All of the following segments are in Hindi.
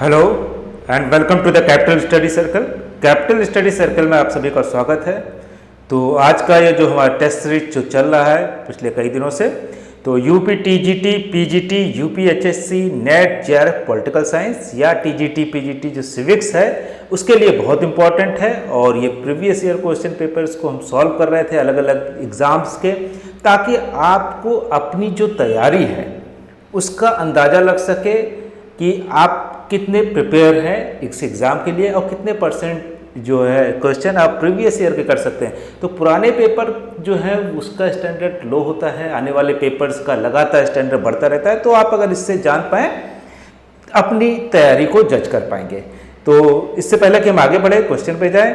Hello and welcome to the Capital Study Circle. Capital Study Circle में आप सभी का स्वागत है। तो आज का ये जो हमारा टेस्ट सीरीज जो चल रहा है पिछले कई दिनों से, तो UP TGT PGT UP HSC net JRF political science या टीजीटी पीजीटी जो सिविक्स है उसके लिए बहुत इंपॉर्टेंट है। और ये प्रीवियस ईयर क्वेश्चन पेपर्स को हम सॉल्व कर रहे थे अलग अलग एग्ज़ाम्स के, ताकि आपको अपनी जो तैयारी है उसका अंदाज़ा लग सके कि आप कितने प्रिपेयर हैं इस एग्ज़ाम के लिए और कितने परसेंट जो है क्वेश्चन आप प्रीवियस ईयर के कर सकते हैं। तो पुराने पेपर जो है उसका स्टैंडर्ड लो होता है, आने वाले पेपर्स का लगातार स्टैंडर्ड बढ़ता रहता है। तो आप अगर इससे जान पाएँ अपनी तैयारी को जज कर पाएंगे। तो इससे पहले कि हम आगे बढ़े क्वेश्चन पे जाएँ,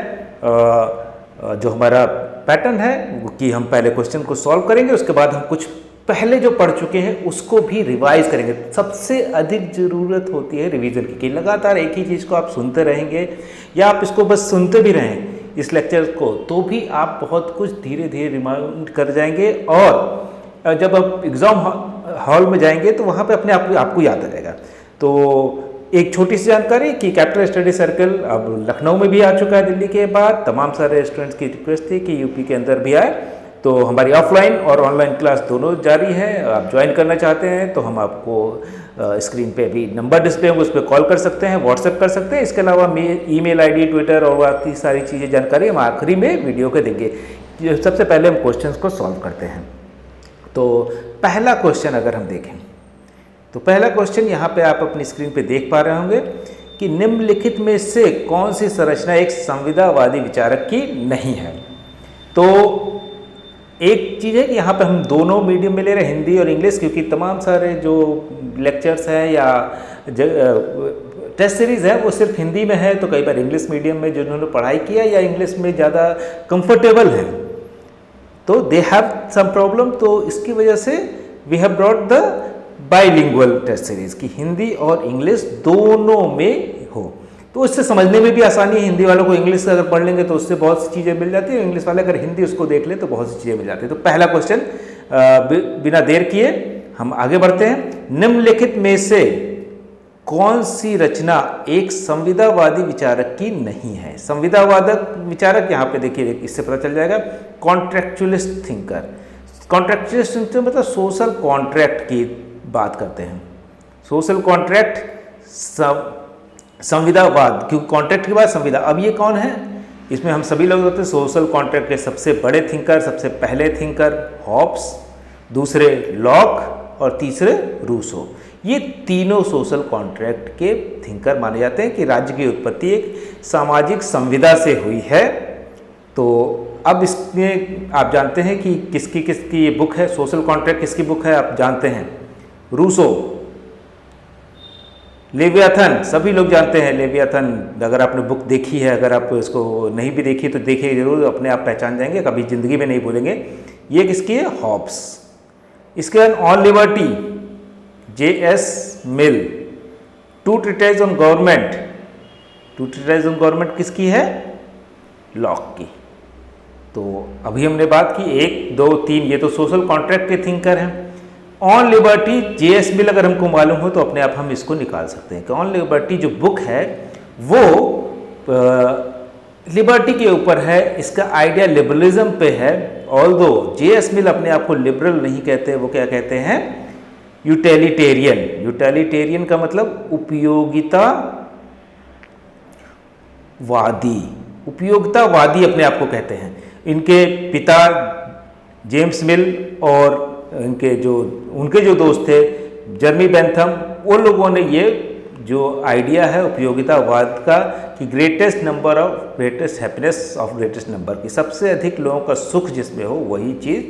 जो हमारा पैटर्न है वो कि हम पहले क्वेश्चन को सॉल्व करेंगे, उसके बाद हम कुछ पहले जो पढ़ चुके हैं उसको भी रिवाइज करेंगे। सबसे अधिक ज़रूरत होती है रिवीजन की, कि लगातार एक ही चीज़ को आप सुनते रहेंगे या आप इसको बस सुनते भी रहें इस लेक्चर को, तो भी आप बहुत कुछ धीरे धीरे रिमाइंड कर जाएंगे। और जब आप एग्ज़ाम हॉल में जाएंगे तो वहाँ पे अपने आप आपको याद आ जाएगा। तो एक छोटी सी जानकारी कि कैपिटल स्टडी सर्कल अब लखनऊ में भी आ चुका है दिल्ली के बाद। तमाम सारे स्टूडेंट्स की रिक्वेस्ट थी कि यूपी के अंदर भी आए, तो हमारी ऑफलाइन और ऑनलाइन क्लास दोनों जारी है। आप ज्वाइन करना चाहते हैं तो हम आपको स्क्रीन पे भी नंबर डिस्प्ले होंगे, उस पर कॉल कर सकते हैं, व्हाट्सएप कर सकते हैं। इसके अलावा ईमेल आईडी, ट्विटर और बाकी सारी चीज़ें जानकारी हम आखिरी में वीडियो के देंगे। सबसे पहले हम क्वेश्चंस को सॉल्व करते हैं। तो पहला क्वेश्चन अगर हम देखें तो पहला क्वेश्चन यहाँ पे आप अपनी स्क्रीन पे देख पा रहे होंगे कि निम्नलिखित में से कौन सी संरचना एक संविदावादी विचारक की नहीं है। तो एक चीज़ है कि यहाँ पे हम दोनों मीडियम में ले रहे हैं, हिंदी और इंग्लिश, क्योंकि तमाम सारे जो लेक्चर्स हैं या टेस्ट सीरीज़ है वो सिर्फ हिंदी में है। तो कई बार इंग्लिश मीडियम में जिन्होंने पढ़ाई किया या इंग्लिश में ज़्यादा कंफर्टेबल है तो दे हैव सम प्रॉब्लम। तो इसकी वजह से we have brought the bilingual test series की हिंदी और इंग्लिश दोनों में हो, तो इससे समझने में भी आसानी है। हिंदी वालों को इंग्लिश अगर पढ़ लेंगे तो उससे बहुत सी चीज़ें मिल जाती है, इंग्लिश वाले अगर हिंदी उसको देख ले तो बहुत सी चीज़ें मिल जाती है। तो पहला क्वेश्चन बिना देर किए हम आगे बढ़ते हैं। निम्नलिखित में से कौन सी रचना एक संविदावादी विचारक की नहीं है। संविदावादक विचारक यहाँ पे देखिए, इससे पता चल जाएगा। कॉन्ट्रेक्चुअलिस्ट थिंकर, कॉन्ट्रेक्चुअलिस्ट थिंकर मतलब सोशल कॉन्ट्रैक्ट की बात करते हैं। सोशल कॉन्ट्रैक्ट, संविदावाद, क्योंकि कॉन्ट्रैक्ट के बाद संविदा। अब ये कौन है, इसमें हम सभी लोग होते हैं। सोशल कॉन्ट्रैक्ट के सबसे बड़े थिंकर, सबसे पहले थिंकर हॉब्स, दूसरे लॉक और तीसरे रूसो। ये तीनों सोशल कॉन्ट्रैक्ट के थिंकर माने जाते हैं कि राज्य की उत्पत्ति एक सामाजिक संविदा से हुई है। तो अब इसमें आप जानते हैं कि किसकी ये बुक है, सोशल कॉन्ट्रैक्ट किसकी बुक है आप जानते हैं, रूसो। लेवियाथन सभी लोग जानते हैं, लेवियाथन अगर आपने बुक देखी है, अगर आप इसको नहीं भी देखी तो देखिए जरूर, अपने आप पहचान जाएंगे, कभी ज़िंदगी में नहीं भूलेंगे। ये किसकी है, हॉब्स। इसके बाद On Liberty, J.S. Mill. Two Treatise on Government, Two Treatise on Government किसकी है, लॉक की। तो अभी हमने बात की 1, 2, 3, ये तो सोशल कॉन्ट्रैक्ट के थिंकर हैं। On Liberty J.S. मिल अगर हमको मालूम हो तो अपने आप हम इसको निकाल सकते हैं कि ऑन लिबर्टी जो बुक है वो लिबर्टी के ऊपर है, इसका आइडिया लिबरलिज्म पे है। Although J.S. मिल अपने आप को लिबरल नहीं कहते, वो क्या कहते हैं, यूटिलिटेरियन। यूटिलिटेरियन का मतलब उपयोगितावादी अपने आप को कहते हैं। इनके पिता जेम्स मिल और उनके जो दोस्त थे जर्मी बेंथम, वो लोगों ने ये जो आइडिया है उपयोगितावाद का कि greatest happiness of greatest number, की सबसे अधिक लोगों का सुख जिसमें हो वही चीज़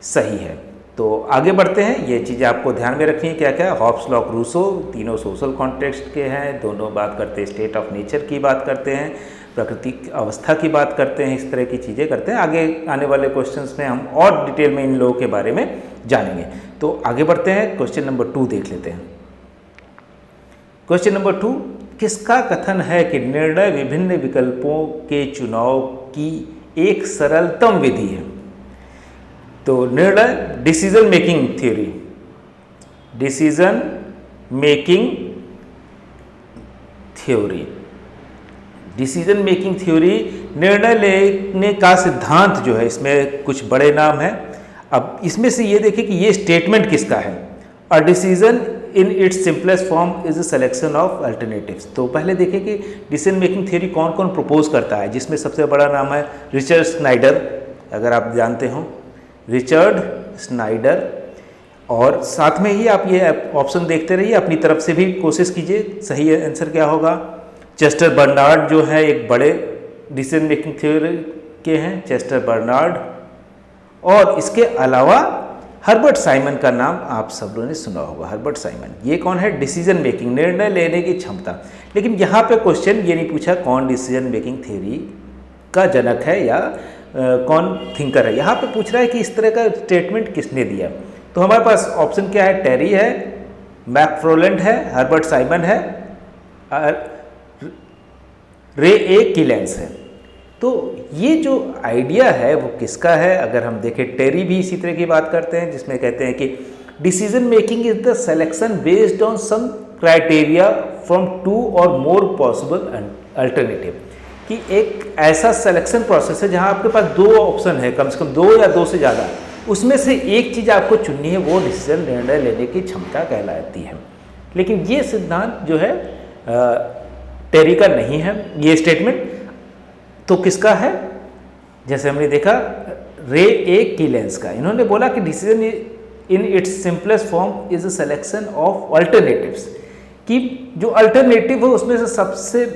सही है। तो आगे बढ़ते हैं, ये चीज़ें आपको ध्यान में रखनी है क्या क्या। हॉब्स, लॉक, रूसो तीनों सोशल कॉन्टेक्स्ट के हैं, दोनों बात करते हैं स्टेट ऑफ नेचर की बात करते हैं, प्राकृतिक अवस्था की बात करते हैं, इस तरह की चीज़ें करते हैं। आगे आने वाले क्वेश्चंस में हम और डिटेल में इन लोगों के बारे में जानेंगे। तो आगे बढ़ते हैं, क्वेश्चन नंबर 2 देख लेते हैं। क्वेश्चन नंबर 2, किसका कथन है कि निर्णय विभिन्न विकल्पों के चुनाव की एक सरलतम विधि है। तो निर्णय, decision making theory, decision making theory, decision making theory, निर्णय लेने का सिद्धांत जो है, इसमें कुछ बड़े नाम हैं। अब इसमें से ये देखिए कि ये स्टेटमेंट किसका है, a decision in its simplest form is a selection of alternatives. तो पहले देखिए कि डिसीजन मेकिंग थ्योरी कौन कौन प्रपोज करता है, जिसमें सबसे बड़ा नाम है रिचर्ड स्नाइडर, अगर आप जानते हो रिचर्ड स्नाइडर। और साथ में ही आप ये ऑप्शन देखते रहिए, अपनी तरफ से भी कोशिश कीजिए सही आंसर क्या होगा। चेस्टर बर्नार्ड जो है एक बड़े डिसीजन मेकिंग थ्योरी के हैं, चेस्टर बर्नार्ड। और इसके अलावा हर्बर्ट साइमन का नाम आप सब लोगों ने सुना होगा, हर्बर्ट साइमन। ये कौन है, डिसीजन मेकिंग, निर्णय लेने की क्षमता। लेकिन यहाँ पे क्वेश्चन ये नहीं पूछा कौन डिसीजन मेकिंग थ्योरी का जनक है या कौन थिंकर है, यहाँ पे पूछ रहा है कि इस तरह का स्टेटमेंट किसने दिया। तो हमारे पास ऑप्शन क्या है, टेरी है, मैकफ्रोलेंड है, हर्बर्ट साइमन है, रे ए किलेंस है। तो ये जो आइडिया है वो किसका है, अगर हम देखें टेरी भी इसी तरह की बात करते हैं, जिसमें कहते हैं कि decision making is the selection based on some criteria from two or more possible alternative, कि एक ऐसा सिलेक्शन प्रोसेस है जहां आपके पास दो ऑप्शन है, कम से कम दो या दो से ज़्यादा, उसमें से एक चीज़ आपको चुननी है, वो डिसीजन निर्णय लेने की क्षमता कहलाती है। लेकिन ये सिद्धांत जो है टेरी का नहीं है, ये स्टेटमेंट तो किसका है, जैसे हमने देखा रे ए किलेंस का। इन्होंने बोला कि decision in its simplest form is a selection of alternatives, कि जो अल्टरनेटिव है उसमें से सबसे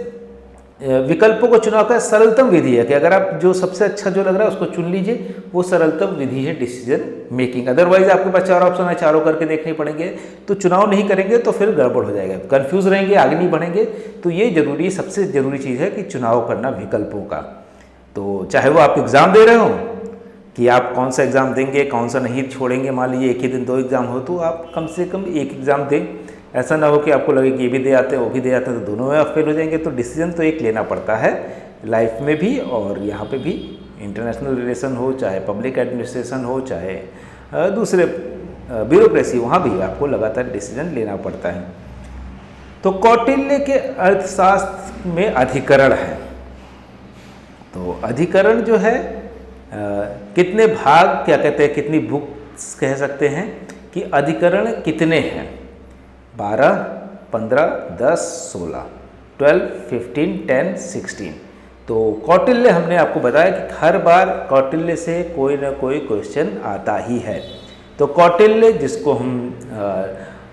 विकल्पों को चुनाव का सरलतम विधि है, कि अगर आप जो सबसे अच्छा जो लग रहा है उसको चुन लीजिए, वो सरलतम विधि है डिसीजन मेकिंग। अदरवाइज आपके पास चार ऑप्शन है, चारों करके देखने पड़ेंगे, तो चुनाव नहीं करेंगे तो फिर गड़बड़ हो जाएगा, कंफ्यूज रहेंगे, आगे नहीं बढ़ेंगे। तो ये जरूरी, सबसे जरूरी चीज़ है कि चुनाव करना विकल्पों का। तो चाहे वो आप एग्ज़ाम दे रहे हो कि आप कौन सा एग्ज़ाम देंगे, कौन सा नहीं छोड़ेंगे, मान लीजिए एक ही दिन दो एग्ज़ाम हो, तो आप कम से कम एक एग्ज़ाम दें। ऐसा ना हो कि आपको लगे कि ये भी दे आते हैं वो भी दे आते हैं, तो दोनों में आप फेल हो जाएंगे। तो डिसीजन तो एक लेना पड़ता है लाइफ में भी और यहाँ पे भी, इंटरनेशनल रिलेशन हो, चाहे पब्लिक एडमिनिस्ट्रेशन हो, चाहे दूसरे ब्यूरोक्रेसी, वहाँ भी आपको लगातार डिसीजन लेना पड़ता है। तो कौटिल्य के अर्थशास्त्र में अधिकरण है। तो अधिकरण जो है कितने भाग, क्या कहते हैं, कितनी बुक्स कह सकते हैं कि अधिकरण कितने हैं, 12, 15, 10, 16, 12, 15, 10, 16। तो कौटिल्य हमने आपको बताया कि हर बार कौटिल्य से कोई ना कोई क्वेश्चन आता ही है। तो कौटिल्य, जिसको हम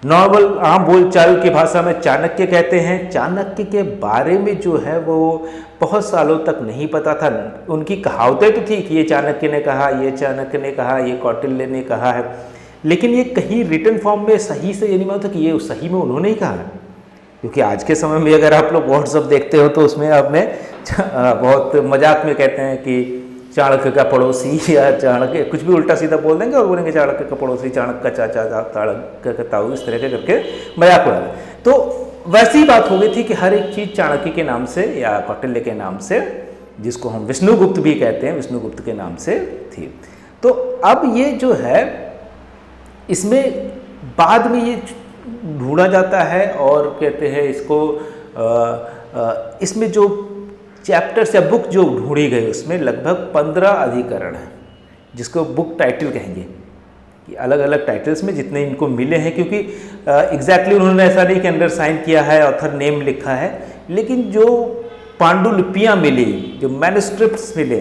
नॉर्मल आम बोलचाल की भाषा में चाणक्य कहते हैं, चाणक्य के बारे में जो है वो बहुत सालों तक नहीं पता था। उनकी कहावतें तो थी कि ये चाणक्य ने कहा, ये चाणक्य ने कहा, ये कौटिल्य ने कहा है, लेकिन ये कहीं रिटन फॉर्म में सही से ये नहीं मालूम था कि ये सही में उन्होंने ही कहा है। क्योंकि आज के समय में अगर आप लोग व्हाट्सअप देखते हो तो उसमें आपने बहुत मजाक में कहते हैं कि चाणक्य का पड़ोसी, या चाणक्य कुछ भी उल्टा सीधा बोल देंगे और बोलेंगे चाणक्य का पड़ोसी, चाणक्य का चाचा, चाणक्य का ताऊ, इस तरह के करके मजाक उड़ा दें। तो वैसी बात हो गई थी कि हर एक चीज़ चाणक्य के नाम से या कौटिल्य के नाम से, जिसको हम विष्णुगुप्त भी कहते हैं, विष्णुगुप्त के नाम से थी। तो अब ये जो है, इसमें बाद में ये ढूंढा जाता है और कहते हैं इसको इसमें जो चैप्टर्स या बुक जो ढूंढी गई उसमें लगभग 15 अधिकरण हैं, जिसको बुक टाइटल कहेंगे, कि अलग अलग टाइटल्स में जितने इनको मिले हैं, क्योंकि एग्जैक्टली उन्होंने ऐसा नहीं कि अंडर साइन किया है, ऑथर नेम लिखा है, लेकिन जो पांडुलिपियाँ मिली, जो मैन्युस्क्रिप्ट्स मिले,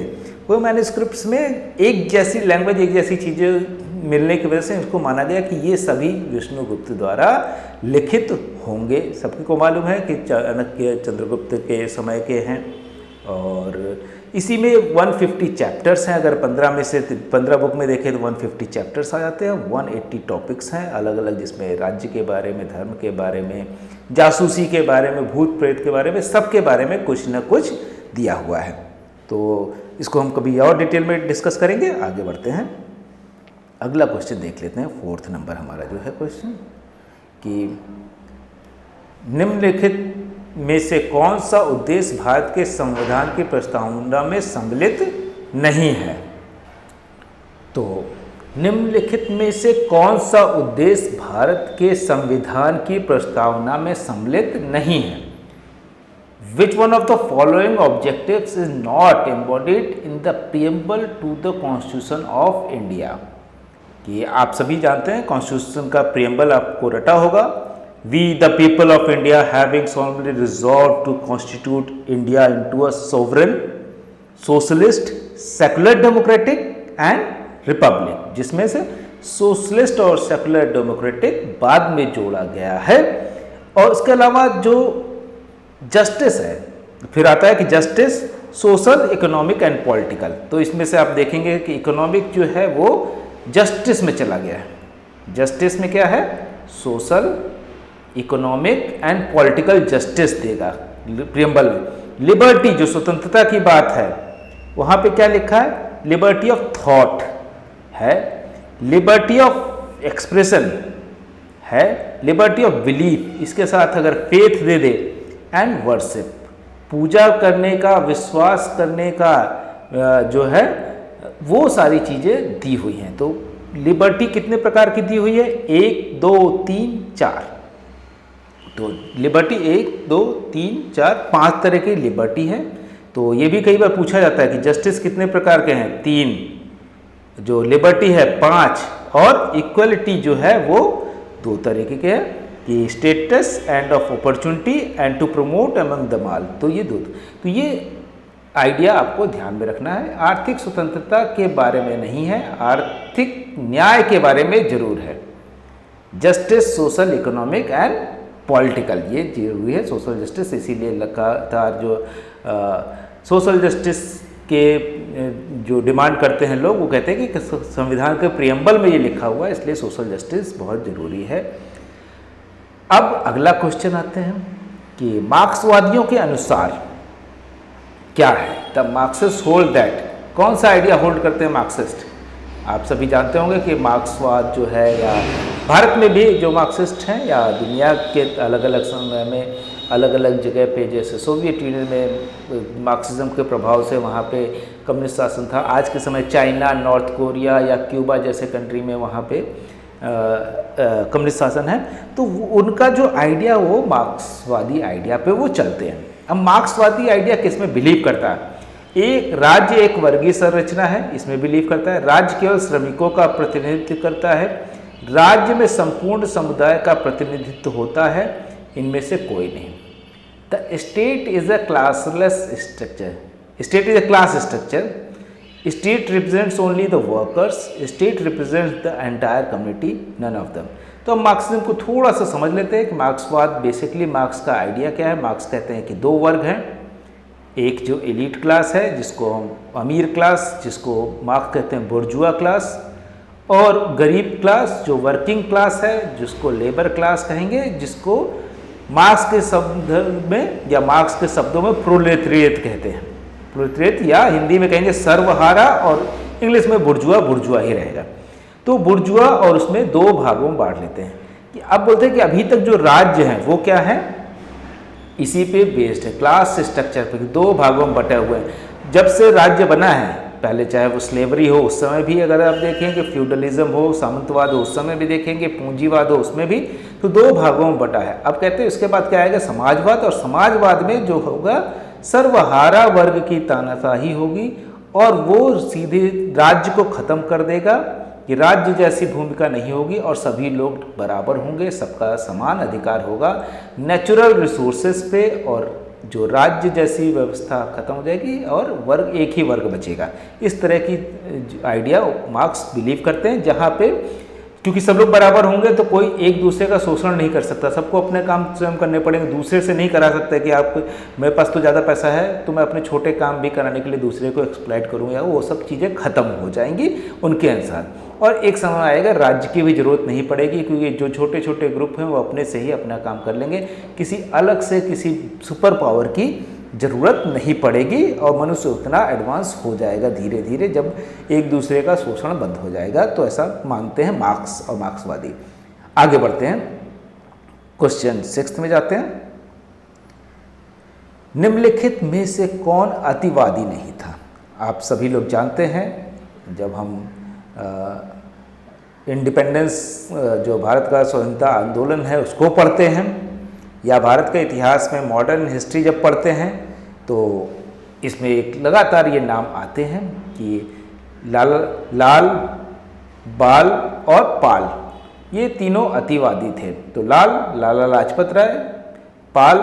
वो मैन्युस्क्रिप्ट्स में एक जैसी लैंग्वेज, एक जैसी चीज़ें मिलने की वजह से इसको माना गया कि ये सभी विष्णुगुप्त द्वारा लिखित होंगे। सबको को मालूम है कि चाणक्य चंद्रगुप्त के समय के हैं, और इसी में 150 चैप्टर्स हैं। अगर 15 में से 15 बुक में देखें तो 150 चैप्टर्स आ जाते हैं, 180 टॉपिक्स हैं अलग अलग, जिसमें राज्य के बारे में, धर्म के बारे में, जासूसी के बारे में, भूत प्रेत के बारे में, सबके बारे में कुछ न कुछ दिया हुआ है। तो इसको हम कभी और डिटेल में डिस्कस करेंगे। आगे बढ़ते हैं, अगला क्वेश्चन देख लेते हैं। 4th नंबर हमारा जो है क्वेश्चन, कि निम्नलिखित में से कौन सा उद्देश्य भारत के संविधान की प्रस्तावना में सम्मिलित नहीं है। तो निम्नलिखित में से कौन सा उद्देश्य भारत के संविधान की प्रस्तावना में सम्मिलित नहीं है। Which one of the following objectives is not embodied in the preamble to the constitution of India. कि आप सभी जानते हैं कॉन्स्टिट्यूशन का प्रीएम्बल आपको रटा होगा। We the people of India having solemnly resolved to constitute India into a sovereign, socialist, secular, democratic and republic, जिसमें से सोशलिस्ट और सेकुलर डेमोक्रेटिक बाद में जोड़ा गया है। और उसके अलावा जो जस्टिस है, फिर आता है कि justice, social, economic and political. तो इसमें से आप देखेंगे कि इकोनॉमिक जो है वो जस्टिस में चला गया है। जस्टिस में क्या है? Social, economic and political justice देगा प्रीएम्बल में। लिबर्टी, जो स्वतंत्रता की बात है, वहाँ पे क्या लिखा है? लिबर्टी ऑफ थॉट है, लिबर्टी ऑफ एक्सप्रेशन है, लिबर्टी ऑफ बिलीफ, इसके साथ अगर फेथ दे दे, एंड वर्शिप, पूजा करने का, विश्वास करने का जो है वो सारी चीज़ें दी हुई हैं। तो लिबर्टी कितने प्रकार की दी हुई है? 1, 2, 3, 4। तो लिबर्टी 1, 2, 3, 4, 5 तरह की लिबर्टी है। तो ये भी कई बार पूछा जाता है कि जस्टिस कितने प्रकार के हैं? 3, जो लिबर्टी है 5, और इक्वलिटी जो है वो 2 तरीके के हैं कि status and of opportunity and to promote among them all. तो ये 2, तो ये आइडिया आपको ध्यान में रखना है। आर्थिक स्वतंत्रता के बारे में नहीं है, आर्थिक न्याय के बारे में जरूर है। Justice, social, economic and political, ये जरूरी है। सोशल जस्टिस इसीलिए लगातार जो सोशल जस्टिस के जो डिमांड करते हैं लोग, वो कहते हैं कि संविधान के प्रीएम्बल में ये लिखा हुआ है, इसलिए सोशल जस्टिस बहुत ज़रूरी है। अब अगला क्वेश्चन आते हैं कि मार्क्सवादियों के अनुसार क्या है? द मार्क्सिस्ट होल्ड दैट, कौन सा आइडिया होल्ड करते हैं मार्क्सिस्ट? आप सभी जानते होंगे कि मार्क्सवाद जो है, या भारत में भी जो मार्क्सिस्ट हैं, या दुनिया के अलग अलग समय में अलग अलग जगह पे, जैसे सोवियत यूनियन में मार्क्सिज्म के प्रभाव से वहाँ पे कम्युनिस्ट शासन था। आज के समय चाइना, नॉर्थ कोरिया या क्यूबा जैसे कंट्री में वहाँ पे कम्युनिस्ट शासन है। तो उनका जो आइडिया वो मार्क्सवादी आइडिया पे वो चलते हैं। अब मार्क्सवादी आइडिया किस में बिलीव करता है? एक राज्य एक वर्गीय संरचना है, इसमें बिलीव करता है। राज्य केवल श्रमिकों का प्रतिनिधित्व करता है। राज्य में संपूर्ण समुदाय का प्रतिनिधित्व होता है, इनमें से कोई नहीं। The state is a classless structure, state is a class structure, state represents only the workers, state represents the entire community, none of them. तो हम मार्क्सिज्म को थोड़ा सा समझ लेते हैं कि मार्क्सवाद बेसिकली, मार्क्स का आइडिया क्या है। मार्क्स कहते हैं कि 2 वर्ग हैं, एक जो एलीट क्लास है जिसको हम अमीर क्लास, जिसको मार्क्स कहते हैं बुर्जुआ क्लास, और गरीब क्लास जो वर्किंग क्लास है, जिसको लेबर क्लास कहेंगे, जिसको मार्क्स के शब्द में या मार्क्स के शब्दों में प्रोलेटरिएट कहते हैं। प्रोलेटरिएट, या हिंदी में कहेंगे सर्वहारा, और इंग्लिश में बुर्जुआ, बुर्जुआ ही रहेगा। तो बुर्जुआ, और उसमें 2 भागों में बांट लेते हैं। कि अब बोलते हैं कि अभी तक जो राज्य हैं वो क्या है? इसी पे बेस्ड है, क्लास स्ट्रक्चर पे 2 भागों में बटे हुए हैं। जब से राज्य बना है, पहले चाहे वो स्लेवरी हो उस समय भी अगर आप देखेंगे, फ्यूडलिज्म हो, सामंतवाद हो उस समय भी देखेंगे, पूंजीवाद हो उसमें भी, तो 2 भागों में बटा है। अब कहते हैं इसके बाद क्या आएगा? समाजवाद। और समाजवाद में जो होगा सर्वहारा वर्ग की तानाशाही होगी, और वो सीधे राज्य को ख़त्म कर देगा कि राज्य जैसी भूमिका नहीं होगी और सभी लोग बराबर होंगे, सबका समान अधिकार होगा नेचुरल रिसोर्सेज पे, और जो राज्य जैसी व्यवस्था खत्म हो जाएगी और वर्ग, एक ही वर्ग बचेगा। इस तरह की आइडिया मार्क्स बिलीव करते हैं, जहाँ पे क्योंकि सब लोग बराबर होंगे तो कोई एक दूसरे का शोषण नहीं कर सकता, सबको अपने काम स्वयं करने पड़ेंगे। दूसरे से नहीं करा सकते कि आप, मेरे पास तो ज़्यादा पैसा है तो मैं अपने छोटे काम भी कराने के लिए दूसरे को एक्सप्लॉइट करूँगा, वो सब चीज़ें खत्म हो जाएंगी उनके अनुसार। और एक समय आएगा राज्य की भी ज़रूरत नहीं पड़ेगी, क्योंकि जो छोटे छोटे ग्रुप हैं वो अपने से ही अपना काम कर लेंगे, किसी अलग से किसी सुपर पावर की ज़रूरत नहीं पड़ेगी, और मनुष्य उतना एडवांस हो जाएगा धीरे धीरे जब एक दूसरे का शोषण बंद हो जाएगा। तो ऐसा मानते हैं मार्क्स और मार्क्सवादी। आगे बढ़ते हैं, क्वेश्चन 6 में जाते हैं। निम्नलिखित में से कौन अतिवादी नहीं था? आप सभी लोग जानते हैं, जब हम इंडिपेंडेंस जो भारत का स्वतंत्रता आंदोलन है उसको पढ़ते हैं, या भारत के इतिहास में मॉडर्न हिस्ट्री जब पढ़ते हैं तो इसमें एक लगातार ये नाम आते हैं कि लाल, बाल और पाल, ये तीनों अतिवादी थे। तो लाला लाजपत राय, पाल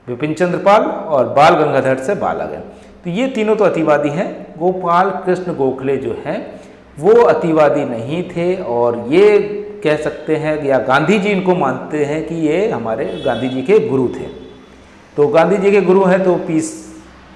विपिन चंद्र पाल और बाल गंगाधर से बाल आ गए। तो ये तीनों तो अतिवादी हैं। गोपाल कृष्ण गोखले जो हैं वो अतिवादी नहीं थे, और ये कह सकते हैं या गांधी जी इनको मानते हैं कि ये हमारे गांधी जी के गुरु थे। तो गांधी जी के गुरु हैं तो पीस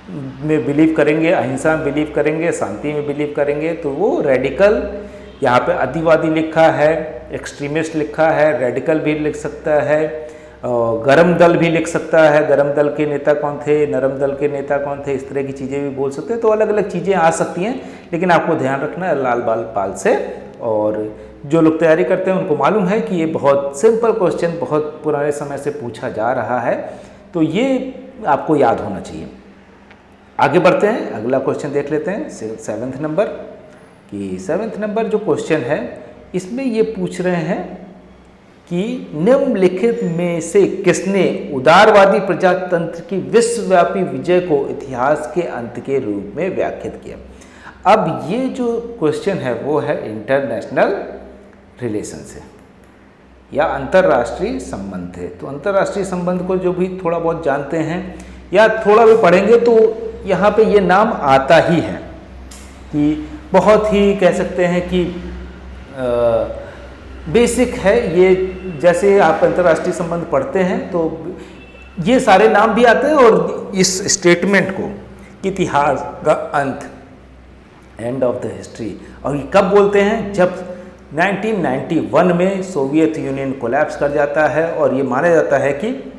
में बिलीव करेंगे, अहिंसा में बिलीव करेंगे, शांति में बिलीव करेंगे। तो वो रेडिकल, यहाँ पे अतिवादी लिखा है, एक्सट्रीमिस्ट लिखा है, रेडिकल भी लिख सकता है, गरम दल भी लिख सकता है, गरम दल के नेता कौन थे, नरम दल के नेता कौन थे, इस तरह की चीज़ें भी बोल सकते हैं। तो अलग अलग चीज़ें आ सकती हैं, लेकिन आपको ध्यान रखना है लाल बाल पाल से। और जो लोग तैयारी करते हैं उनको मालूम है कि ये बहुत सिंपल क्वेश्चन बहुत पुराने समय से पूछा जा रहा है, तो ये आपको याद होना चाहिए। आगे बढ़ते हैं, अगला क्वेश्चन देख लेते हैं 7वें नंबर कि 7वें नंबर जो क्वेश्चन है इसमें ये पूछ रहे हैं कि निम्नलिखित में से किसने उदारवादी प्रजातंत्र की विश्वव्यापी विजय को इतिहास के अंत के रूप में व्याख्यात किया। अब ये जो क्वेश्चन है वो है इंटरनेशनल रिलेशन से या अंतर्राष्ट्रीय संबंध है। तो अंतर्राष्ट्रीय संबंध को जो भी थोड़ा बहुत जानते हैं या थोड़ा भी पढ़ेंगे तो यहाँ पे ये नाम आता ही है कि बहुत ही कह सकते हैं कि बेसिक है ये। जैसे आप अंतर्राष्ट्रीय संबंध पढ़ते हैं तो ये सारे नाम भी आते हैं, और इस स्टेटमेंट को इतिहास का अंत, एंड ऑफ द हिस्ट्री, और ये कब बोलते हैं? जब 1991 में सोवियत यूनियन कोलैप्स कर जाता है और ये माना जाता है कि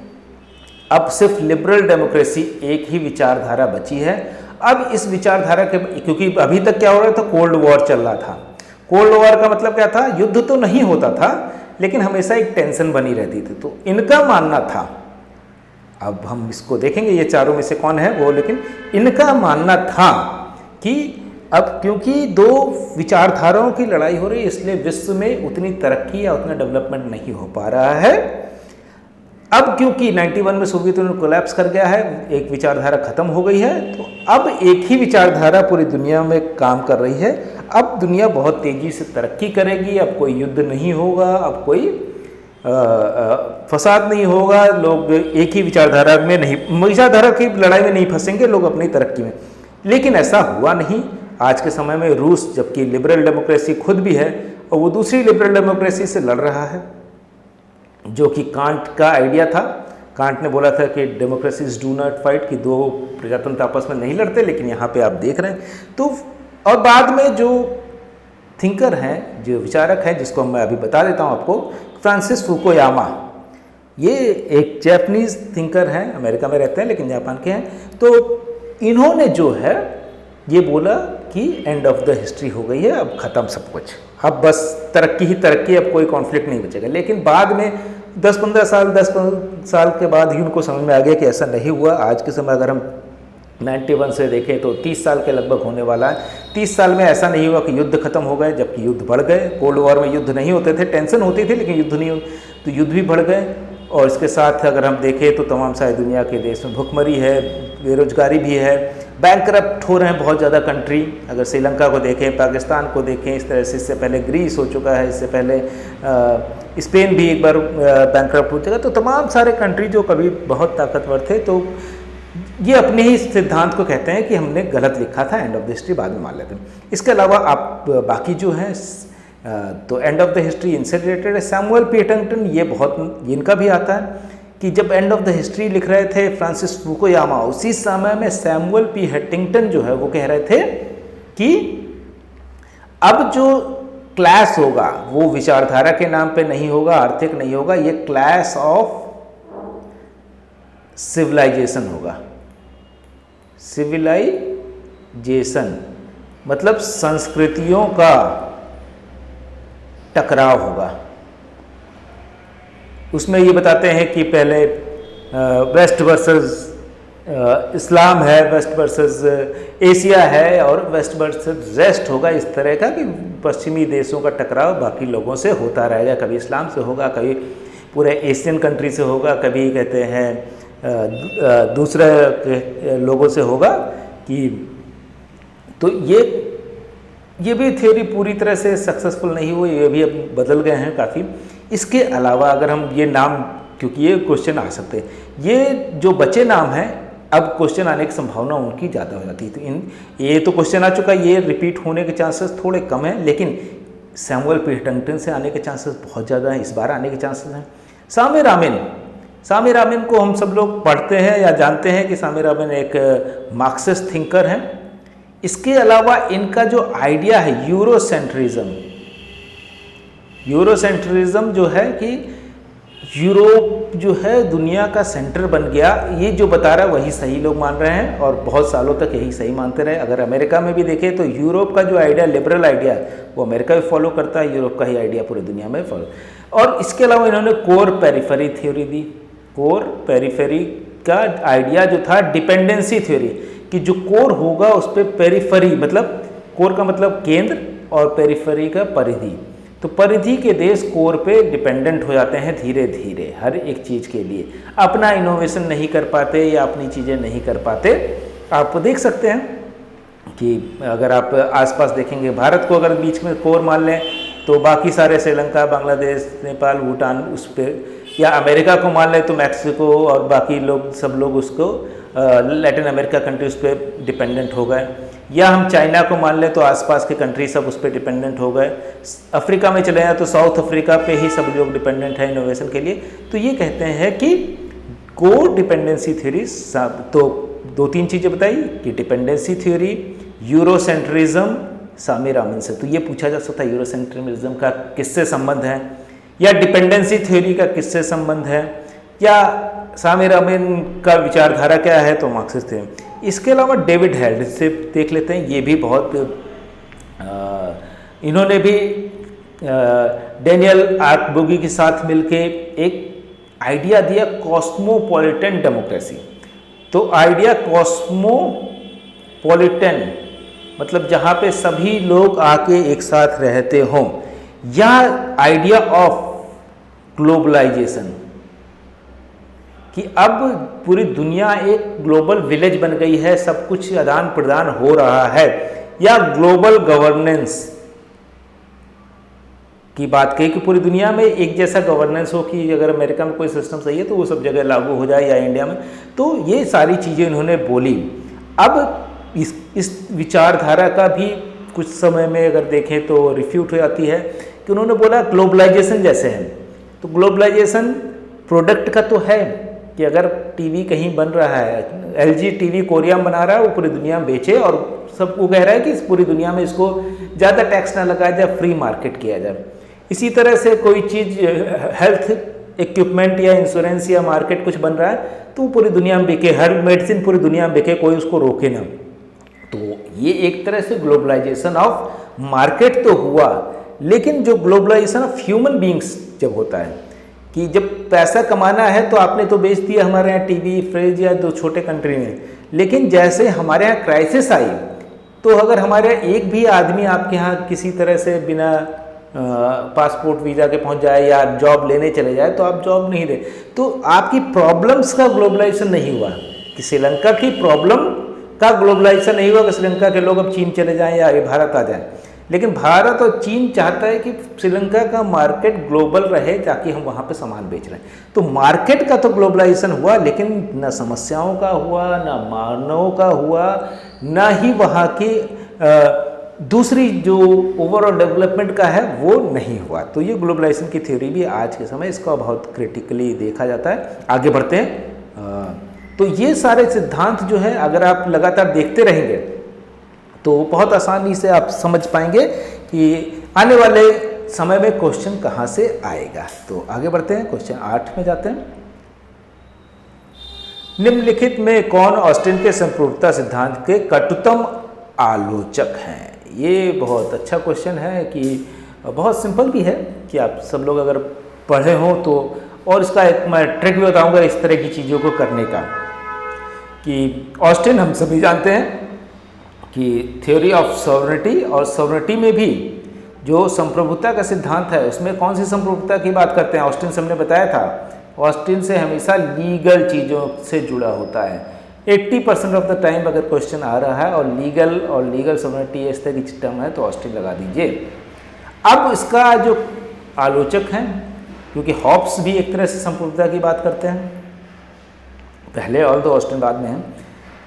अब सिर्फ लिबरल डेमोक्रेसी एक ही विचारधारा बची है। अब इस विचारधारा के, क्योंकि अभी तक क्या हो रहा था, कोल्ड वॉर चल रहा था। कोल्ड वॉर का मतलब क्या था? युद्ध तो नहीं होता था लेकिन हमेशा एक टेंशन बनी रहती थी। तो इनका मानना था, अब हम इसको देखेंगे ये चारों में से कौन है वो, लेकिन इनका मानना था कि अब क्योंकि दो विचारधाराओं की लड़ाई हो रही है इसलिए विश्व में उतनी तरक्की या उतना डेवलपमेंट नहीं हो पा रहा है। अब क्योंकि 91 में सोवियत यूनियन कोलैप्स कर गया है, एक विचारधारा खत्म हो गई है, तो अब एक ही विचारधारा पूरी दुनिया में काम कर रही है। अब दुनिया बहुत तेज़ी से तरक्की करेगी, अब कोई युद्ध नहीं होगा, अब कोई फसाद नहीं होगा, लोग एक ही विचारधारा में नहीं, विचारधारा की लड़ाई में नहीं फंसेंगे, लोग अपनी तरक्की में। लेकिन ऐसा हुआ नहीं। आज के समय में रूस, जबकि लिबरल डेमोक्रेसी खुद भी है, और वो दूसरी लिबरल डेमोक्रेसी से लड़ रहा है, जो कि कांट का आइडिया था। कांट ने बोला था कि डेमोक्रेसीज डू नॉट फाइट, कि दो प्रजातंत्र आपस में नहीं लड़ते, लेकिन यहाँ पे आप देख रहे हैं। तो और बाद में जो थिंकर हैं, जो विचारक हैं, जिसको मैं अभी बता देता हूँ आपको, फ्रांसिस फुकुयामा, ये एक जापानीज थिंकर हैं, अमेरिका में रहते हैं लेकिन जापान के हैं। तो इन्होंने जो है ये बोला कि एंड ऑफ द हिस्ट्री हो गई है, अब ख़त्म सब कुछ, अब बस तरक्की ही तरक्की, अब कोई कॉन्फ्लिक्ट नहीं बचेगा। लेकिन बाद में 10-15 साल के बाद ही उनको समझ में आ गया कि ऐसा नहीं हुआ। आज के समय अगर हम 91 से देखें तो 30 साल के लगभग होने वाला है। 30 साल में ऐसा नहीं हुआ कि युद्ध खत्म हो गए, जबकि युद्ध बढ़ गए। कोल्ड वॉर में युद्ध नहीं होते थे, टेंशन होती थी लेकिन युद्ध नहीं, तो युद्ध भी बढ़ गए। और इसके साथ अगर हम देखें तो तमाम सारे दुनिया के देश में भुखमरी है, बेरोजगारी भी है, बैंकरप्ट हो रहे हैं बहुत ज़्यादा कंट्री। अगर श्रीलंका को देखें, पाकिस्तान को देखें, इस तरह से, इससे पहले ग्रीस हो चुका है, इससे पहले स्पेन भी एक बार बैंकरप्ट हो चुका। तो तमाम सारे कंट्री जो कभी बहुत ताकतवर थे, तो ये अपने ही सिद्धांत को कहते हैं कि हमने गलत लिखा था, एंड ऑफ द हिस्ट्री बाद में मान लेते हैं। इसके अलावा आप बाकी जो हैं, तो एंड ऑफ द हिस्ट्री इनसे रिलेटेड है। सैमुअल पी हंटिंगटन, ये बहुत इनका भी आता है कि जब एंड ऑफ द हिस्ट्री लिख रहे थे फ्रांसिस फुकुयामा, उसी समय में सैमुअल पी हंटिंगटन जो है वो कह रहे थे कि अब जो क्लैश होगा वो विचारधारा के नाम पे नहीं होगा, आर्थिक नहीं होगा, ये क्लैश ऑफ सिविलाइजेशन होगा। सिविलाइजेशन मतलब संस्कृतियों का टकराव होगा। उसमें ये बताते हैं कि पहले वेस्ट वर्सेस इस्लाम है, वेस्ट वर्सेस एशिया है, और वेस्ट वर्सेस वेस्ट होगा। इस तरह का कि पश्चिमी देशों का टकराव बाकी लोगों से होता रहेगा, कभी इस्लाम से होगा, कभी पूरे एशियन कंट्री से होगा, कभी कहते हैं दूसरे लोगों से होगा कि तो ये भी थ्योरी पूरी तरह से सक्सेसफुल नहीं हुई, ये भी अब बदल गए हैं काफ़ी। इसके अलावा अगर हम ये नाम, क्योंकि ये क्वेश्चन आ सकते हैं, ये जो बचे नाम हैं अब क्वेश्चन आने की संभावना उनकी ज़्यादा हो जाती है। तो ये तो क्वेश्चन आ चुका, ये रिपीट होने के चांसेस थोड़े कम हैं, लेकिन सैमुअल पीटरटन से आने के चांसेस बहुत ज़्यादा हैं, इस बार आने के चांसेस हैं। सामी रामिन को हम सब लोग पढ़ते हैं या जानते हैं कि सामी रामिन एक मार्क्सिस्ट थिंकर हैं। इसके अलावा इनका जो आइडिया है यूरोसेंट्रिज्म जो है कि यूरोप जो है दुनिया का सेंटर बन गया, ये जो बता रहा है वही सही लोग मान रहे हैं और बहुत सालों तक यही सही मानते रहे। अगर अमेरिका में भी देखें तो यूरोप का जो आइडिया, लिबरल आइडिया, वो अमेरिका भी फॉलो करता है, यूरोप का ही आइडिया पूरी दुनिया में फॉलो। और इसके अलावा इन्होंने कोर पेरिफेरी थ्योरी दी। कोर पेरिफेरी का आइडिया जो था डिपेंडेंसी थ्योरी, कि जो कोर होगा उस पर पेरिफेरी, मतलब कोर का मतलब केंद्र और पेरिफेरी का परिधि, तो परिधि के देश कोर पे डिपेंडेंट हो जाते हैं धीरे धीरे हर एक चीज़ के लिए, अपना इनोवेशन नहीं कर पाते या अपनी चीज़ें नहीं कर पाते। आप देख सकते हैं कि अगर आप आसपास देखेंगे, भारत को अगर बीच में कोर मान लें तो बाकी सारे श्रीलंका, बांग्लादेश, नेपाल, भूटान उस पर, या अमेरिका को मान लें तो मैक्सिको और बाकी लोग सब लोग उसको लैटिन अमेरिका कंट्री उस पर डिपेंडेंट हो गए, या हम चाइना को मान लें तो आसपास के कंट्री सब उस पर डिपेंडेंट हो गए। अफ्रीका में चले जाए तो साउथ अफ्रीका पे ही सब लोग डिपेंडेंट है इनोवेशन के लिए। तो ये कहते हैं कि कोर डिपेंडेंसी थ्योरी, तो 2-3 चीज़ें बताई कि डिपेंडेंसी थ्योरी, यूरोसेंट्रिज्म, सामी रामिन से। तो ये पूछा जा सकता है यूरोसेंट्रिज्म का किससे संबंध है, या डिपेंडेंसी थ्योरी का किससे संबंध है, या सामी रामिन का विचारधारा क्या है, तो मार्क्सिस्ट थे। इसके अलावा डेविड हेल्ड से देख लेते हैं, ये भी बहुत इन्होंने भी डेनियल आर्कबुगी के साथ मिलके एक आइडिया दिया कॉस्मोपॉलिटन डेमोक्रेसी। तो आइडिया कॉस्मोपॉलिटन मतलब जहाँ पे सभी लोग आके एक साथ रहते हों, या आइडिया ऑफ ग्लोबलाइजेशन कि अब पूरी दुनिया एक ग्लोबल विलेज बन गई है, सब कुछ आदान प्रदान हो रहा है, या ग्लोबल गवर्नेंस की बात कही कि पूरी दुनिया में एक जैसा गवर्नेंस हो, कि अगर अमेरिका में कोई सिस्टम सही है तो वो सब जगह लागू हो जाए, या इंडिया में। तो ये सारी चीज़ें इन्होंने बोली। अब इस विचारधारा का भी कुछ समय में अगर देखें तो रिफ्यूट हो जाती है कि उन्होंने बोला ग्लोबलाइजेशन जैसे है, तो ग्लोबलाइजेशन प्रोडक्ट का तो है कि अगर टीवी कहीं बन रहा है, LG टीवी कोरिया में बना रहा है, वो पूरी दुनिया में बेचे, और सब वो कह रहा है कि इस पूरी दुनिया में इसको ज़्यादा टैक्स ना लगाया जाए, फ्री मार्केट किया जाए। इसी तरह से कोई चीज़ हेल्थ इक्विपमेंट या इंश्योरेंस या मार्केट कुछ बन रहा है तो पूरी दुनिया में बिके, हर मेडिसिन पूरी दुनिया में बिके, कोई उसको रोके ना। तो ये एक तरह से ग्लोबलाइजेशन ऑफ मार्केट तो हुआ, लेकिन जो ग्लोबलाइजेशन ऑफ ह्यूमन बींग्स जब होता है कि जब पैसा कमाना है तो आपने तो बेच दिया हमारे यहाँ टीवी, फ्रिज या 2 छोटे कंट्री में, लेकिन जैसे हमारे यहाँ क्राइसिस आई तो अगर हमारे एक भी आदमी आपके यहाँ किसी तरह से बिना पासपोर्ट वीज़ा के पहुँच जाए या जॉब लेने चले जाए तो आप जॉब नहीं दे, तो आपकी प्रॉब्लम्स का ग्लोबलाइजेशन नहीं हुआ। कि श्रीलंका की प्रॉब्लम का ग्लोबलाइजेशन नहीं हुआ कि श्रीलंका के लोग अब चीन चले जाएं या ये भारत आ जाएं, लेकिन भारत और चीन चाहता है कि श्रीलंका का मार्केट ग्लोबल रहे ताकि हम वहाँ पे सामान बेच रहे हैं। तो मार्केट का तो ग्लोबलाइजेशन हुआ, लेकिन न समस्याओं का हुआ, न मानवों का हुआ, न ही वहाँ की दूसरी जो ओवरऑल डेवलपमेंट का है वो नहीं हुआ। तो ये ग्लोबलाइजेशन की थ्योरी भी आज के समय इसका बहुत क्रिटिकली देखा जाता है। आगे बढ़ते हैं। तो ये सारे सिद्धांत जो है अगर आप लगातार देखते रहेंगे तो बहुत आसानी से आप समझ पाएंगे कि आने वाले समय में क्वेश्चन कहाँ से आएगा। तो आगे बढ़ते हैं, क्वेश्चन 8 में जाते हैं। निम्नलिखित में कौन ऑस्टिन के संपूर्णता सिद्धांत के कटुतम आलोचक हैं? ये बहुत अच्छा क्वेश्चन है कि बहुत सिंपल भी है कि आप सब लोग अगर पढ़े हों तो, और इसका एक मैं ट्रिक भी बताऊंगा इस तरह की चीज़ों को करने का। कि ऑस्टिन हम सभी जानते हैं कि थ्योरी ऑफ सॉवरेनिटी, और सॉवरेनिटी में भी जो संप्रभुता का सिद्धांत है उसमें कौन सी संप्रभुता की बात करते हैं? ऑस्टिन से हमने बताया था, ऑस्टिन से हमेशा लीगल चीज़ों से जुड़ा होता है। 80% ऑफ द टाइम अगर क्वेश्चन आ रहा है और लीगल सॉवरेनिटी इस तरह की टर्म है तो ऑस्टिन लगा दीजिए। अब इसका जो आलोचक हैं, क्योंकि हॉब्स भी एक तरह से संप्रभुता की बात करते हैं पहले, और तो ऑस्टिन बाद में है,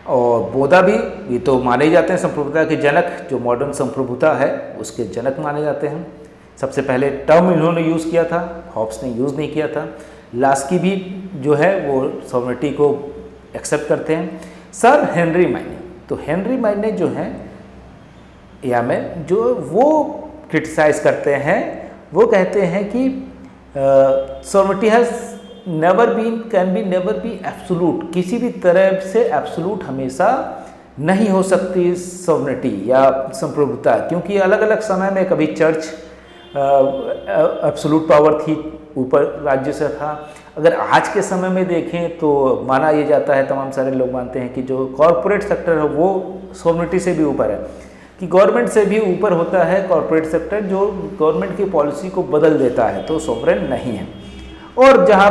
और बोधा भी, ये तो माने जाते हैं संप्रभुता के जनक, जो मॉडर्न संप्रभुता है उसके जनक माने जाते हैं। सबसे पहले टर्म इन्होंने यूज़ किया था, हॉब्स ने यूज़ नहीं किया था। लास्की भी जो है वो सॉवरेनिटी को एक्सेप्ट करते हैं। सर हेनरी माइने, तो हेनरी माइने जो हैं या में जो वो क्रिटिसाइज करते हैं, वो कहते हैं कि sovereignty has can never be absolute, किसी भी तरह से एब्सोलूट हमेशा नहीं हो सकती सॉवरेनिटी या संप्रभुता, क्योंकि अलग अलग समय में कभी चर्च एब्सोलूट पावर थी, ऊपर राज्य से था। अगर आज के समय में देखें तो माना ये जाता है, तमाम सारे लोग मानते हैं कि जो कॉरपोरेट सेक्टर है वो सॉवरेनिटी से भी ऊपर है, कि गवर्नमेंट से भी ऊपर होता है कॉरपोरेट सेक्टर, जो गवर्नमेंट की पॉलिसी को बदल देता है, तो सॉवरेन नहीं है। और जहाँ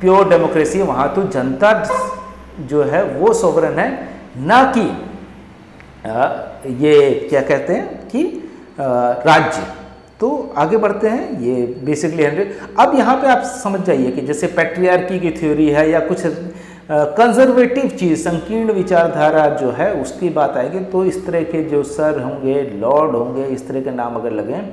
प्योर डेमोक्रेसी है वहाँ तो जनता जो है वो सॉवरेन है, ना कि ये क्या कहते हैं कि राज्य। तो आगे बढ़ते हैं, ये बेसिकली हेनरी। अब यहाँ पे आप समझ जाइए कि जैसे पैट्रियार्की की थ्योरी है या कुछ कंजर्वेटिव चीज़, संकीर्ण विचारधारा जो है उसकी बात आएगी, तो इस तरह के जो सर होंगे, लॉर्ड होंगे, इस तरह के नाम अगर लगें,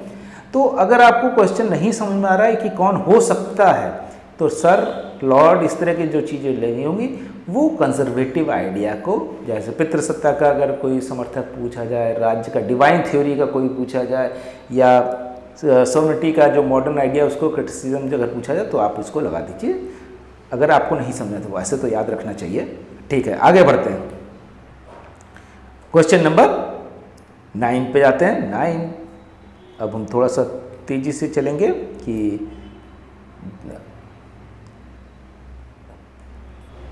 तो अगर आपको क्वेश्चन नहीं समझ में आ रहा है कि कौन हो सकता है, तो सर, लॉर्ड, इस तरह की जो चीज़ें लेनी होंगी वो कंजर्वेटिव आइडिया को, जैसे पितृसत्ता का अगर कोई समर्थक पूछा जाए, राज्य का डिवाइन थ्योरी का कोई पूछा जाए, या सॉवरेनिटी का जो मॉडर्न आइडिया उसको क्रिटिसिज्म अगर पूछा जाए तो आप इसको लगा दीजिए, अगर आपको नहीं समझा तो वैसे तो याद रखना चाहिए। ठीक है, आगे बढ़ते हैं, क्वेश्चन नंबर 9 पे जाते हैं। 9 अब हम थोड़ा सा तेजी से चलेंगे कि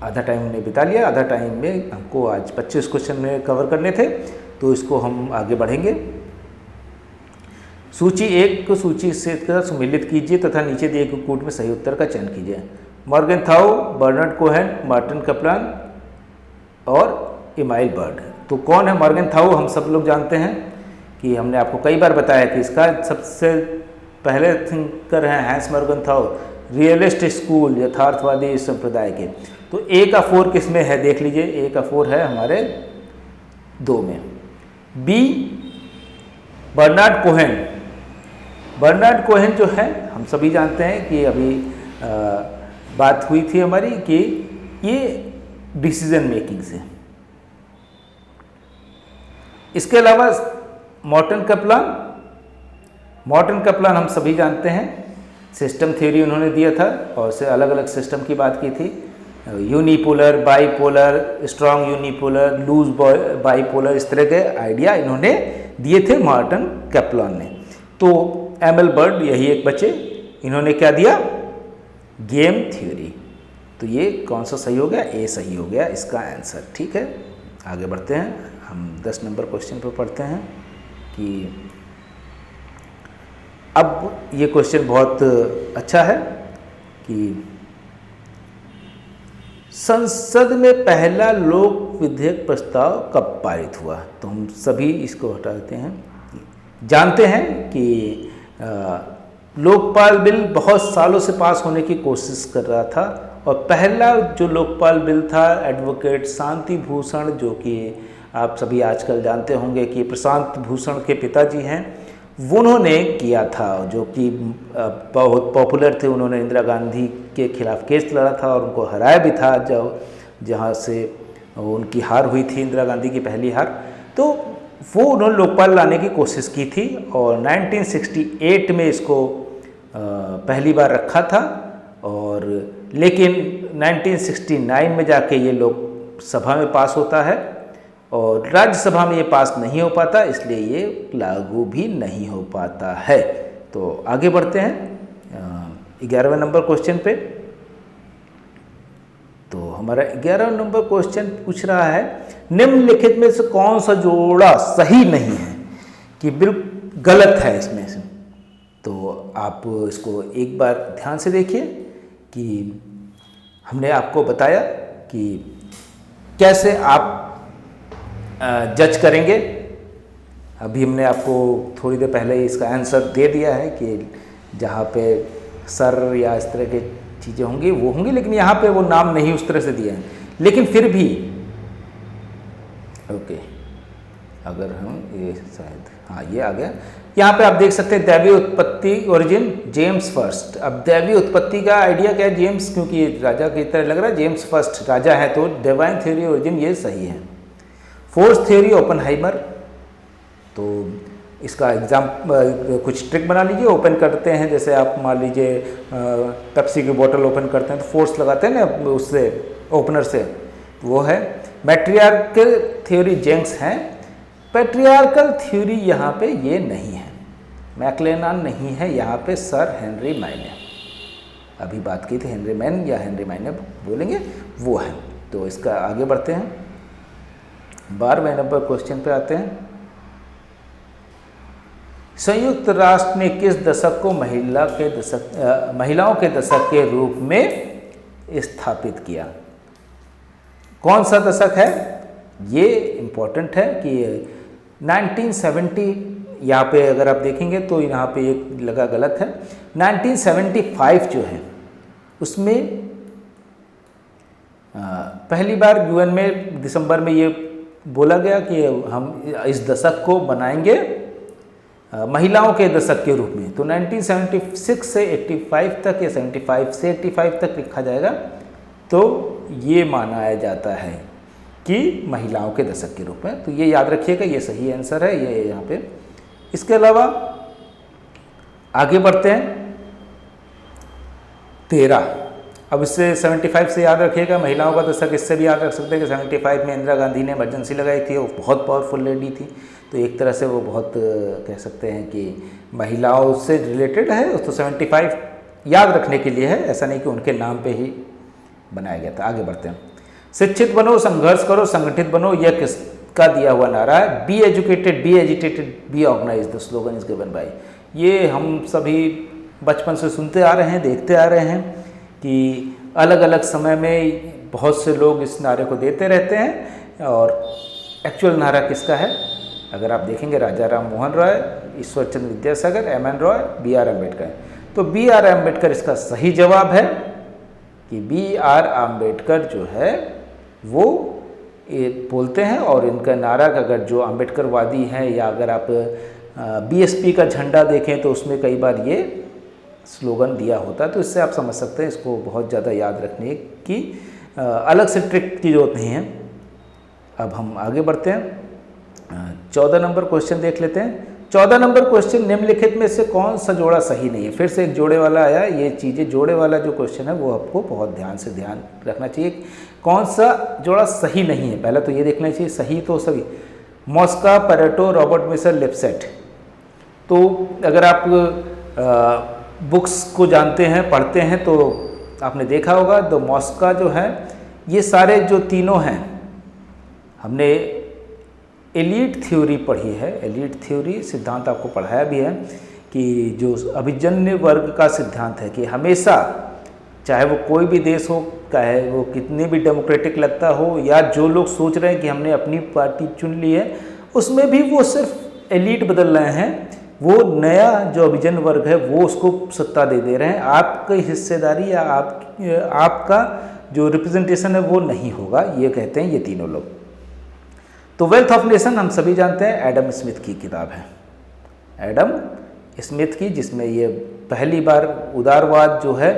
आधा टाइम हमने बिता लिया, आधा टाइम में हमको आज 25 क्वेश्चन में कवर करने थे, तो इसको हम आगे बढ़ेंगे। सूची 1 को सूची से सम्मिलित कीजिए तथा नीचे दिए गए कूट में सही उत्तर का चयन कीजिए। मॉर्गेनथाउ, बर्नार्ड कोहेन, मार्टिन कपलान और इमाइल बर्ड। तो कौन है मॉर्गेनथाउ? हम सब लोग जानते हैं कि हमने आपको कई बार बताया कि इसका सबसे पहले थिंकर हैं हैंस मॉर्गेनथाउ, रियलिस्ट स्कूल, यथार्थवादी संप्रदाय के। तो ए का 4 किस में है देख लीजिए, ए का 4 है हमारे 2 में। B Bernard Cohen, Bernard Cohen जो है हम सभी जानते हैं कि अभी बात हुई थी हमारी कि ये डिसीजन मेकिंग से। इसके अलावा मॉर्टन कपलान, मॉर्टन कपलान हम सभी जानते हैं, सिस्टम थ्योरी उन्होंने दिया था और से अलग अलग सिस्टम की बात की थी, unipolar, bipolar, strong unipolar, loose bipolar, इस तरह के आइडिया इन्होंने दिए थे मॉर्टन कपलान ने। तो एमएल बर्ड यही एक बचे, इन्होंने क्या दिया? Game theory. तो ये कौन सा सही हो गया? ए सही हो गया इसका आंसर। ठीक है, आगे बढ़ते हैं, हम 10 नंबर क्वेश्चन पर पढ़ते हैं कि अब ये क्वेश्चन बहुत अच्छा है कि संसद में पहला लोक विधेयक प्रस्ताव कब पारित हुआ? तो हम सभी इसको हटा देते हैं। जानते हैं कि लोकपाल बिल बहुत सालों से पास होने की कोशिश कर रहा था और पहला जो लोकपाल बिल था एडवोकेट शांति भूषण, जो कि आप सभी आजकल जानते होंगे कि प्रशांत भूषण के पिताजी हैं, वो उन्होंने किया था, जो कि बहुत पॉपुलर थे। उन्होंने इंदिरा गांधी के खिलाफ केस लड़ा था और उनको हराया भी था, जहाँ से उनकी हार हुई थी, इंदिरा गांधी की पहली हार। तो वो उन्होंने लोकपाल लाने की कोशिश की थी और 1968 में इसको पहली बार रखा था, और लेकिन 1969 में जाके ये लोकसभा में पास होता है और राज्यसभा में ये पास नहीं हो पाता, इसलिए ये लागू भी नहीं हो पाता है। तो आगे बढ़ते हैं 11वें नंबर क्वेश्चन पे। तो हमारा 11वां नंबर क्वेश्चन पूछ रहा है, निम्नलिखित में से कौन सा जोड़ा सही नहीं है? कि गलत है इसमें से। तो आप इसको एक बार ध्यान से देखिए कि हमने आपको बताया कि कैसे आप जज करेंगे। अभी हमने आपको थोड़ी देर पहले ही इसका आंसर दे दिया है कि जहाँ पे सर या इस तरह की चीज़ें होंगी वो होंगी, लेकिन यहाँ पे वो नाम नहीं उस तरह से दिया है। लेकिन फिर भी ओके, अगर हम ये शायद हाँ ये आ गया, यहाँ पे आप देख सकते हैं दैवीय उत्पत्ति ओरिजिन जेम्स फर्स्ट। अब दैवीय उत्पत्ति का आइडिया क्या है? जेम्स, क्योंकि ये राजा की तरह लग रहा है, जेम्स फर्स्ट राजा है, तो डिवाइन थ्योरी ओरिजिन ये सही है। Force theory Oppenheimer. तो इसका एग्जाम कुछ ट्रिक बना लीजिए, ओपन करते हैं, जैसे आप मान लीजिए पेप्सी की बोतल ओपन करते हैं तो फोर्स लगाते हैं ना उससे, ओपनर से, वो है। मैट्रियार्कल थ्योरी जेंक्स हैं। पैट्रियार्कल थ्योरी यहाँ पे ये नहीं है, मैक्लेनान नहीं है, यहाँ पे सर हेनरी माइने, अभी बात की थी हेनरी मैन या हेनरी माइने बोलेंगे, वो है। तो इसका आगे बढ़ते हैं, 12वें नंबर क्वेश्चन पे आते हैं। संयुक्त राष्ट्र ने किस दशक को महिलाओं के दशक के रूप में स्थापित किया? कौन सा दशक है? ये इम्पोर्टेंट है कि 1970, यहाँ पे अगर आप देखेंगे तो यहाँ पे एक लगा गलत है। 1975 जो है उसमें पहली बार यूएन में दिसंबर में ये बोला गया कि हम इस दशक को बनाएंगे महिलाओं के दशक के रूप में। तो 1976 से 85 तक या 75 से 85 तक लिखा जाएगा, तो ये माना जाता है कि महिलाओं के दशक के रूप में। तो ये याद रखिएगा, ये सही आंसर है ये यहाँ पे। इसके अलावा आगे बढ़ते हैं 13। अब इससे 75 से याद रखिएगा, महिलाओं का दशक इससे भी याद रख सकते हैं कि 75 में इंदिरा गांधी ने इमरजेंसी लगाई थी, वो बहुत पावरफुल लेडी थी, तो एक तरह से वो बहुत कह सकते हैं कि महिलाओं से रिलेटेड है, तो 75 याद रखने के लिए है, ऐसा नहीं कि उनके नाम पे ही बनाया गया था। आगे बढ़ते हैं। शिक्षित बनो, संघर्ष करो, संगठित बनो, यह किसका दिया हुआ नारा है? Be educated, be agitated, be organise, the slogan is given by. ये हम सभी बचपन से सुनते आ रहे हैं, देखते आ रहे हैं कि अलग अलग समय में बहुत से लोग इस नारे को देते रहते हैं। और एक्चुअल नारा किसका है? अगर आप देखेंगे Raja Ram Mohan Roy, Ishwar Chandra Vidyasagar, M N Roy, B R Ambedkar. तो बी आर अम्बेडकर इसका सही जवाब है कि बी आर अम्बेडकर जो है वो ये बोलते हैं। और इनका नारा अगर जो अम्बेडकरवादी हैं, या अगर आप बीएसपी का झंडा देखें तो उसमें कई बार ये स्लोगन दिया होता है। तो इससे आप समझ सकते हैं, इसको बहुत ज़्यादा याद रखने की अलग से ट्रिक की जरूरत नहीं है। अब हम आगे बढ़ते हैं, 14 नंबर क्वेश्चन देख लेते हैं। 14 नंबर क्वेश्चन, निम्नलिखित में से कौन सा जोड़ा सही नहीं है? फिर से एक जोड़े वाला आया। ये चीज़ें जोड़े वाला जो क्वेश्चन है वो आपको बहुत ध्यान रखना चाहिए, कौन सा जोड़ा सही नहीं है। पहले तो ये देखना चाहिए, सही तो सभी, मॉस्का, पेरेटो, रॉबर्ट मिशेल, लिपसेट। तो अगर आप बुक्स को जानते हैं, पढ़ते हैं, तो आपने देखा होगा तो मॉस्का जो है, ये सारे जो तीनों हैं, हमने एलीट थ्योरी पढ़ी है। एलीट थ्योरी सिद्धांत आपको पढ़ाया भी है कि जो अभिजन्य वर्ग का सिद्धांत है कि हमेशा, चाहे वो कोई भी देश हो, चाहे वो कितने भी डेमोक्रेटिक लगता हो, या जो लोग सोच रहे हैं कि हमने अपनी पार्टी चुन ली है, उसमें भी वो सिर्फ एलीट बदल रहे हैं, वो नया जो अभिजन वर्ग है वो उसको सत्ता दे रहे हैं। आपकी हिस्सेदारी या आपका जो रिप्रेजेंटेशन है वो नहीं होगा, ये कहते हैं ये तीनों लोग। तो वेल्थ ऑफ नेशन हम सभी जानते हैं, एडम स्मिथ की किताब है, एडम स्मिथ की, जिसमें ये पहली बार उदारवाद जो है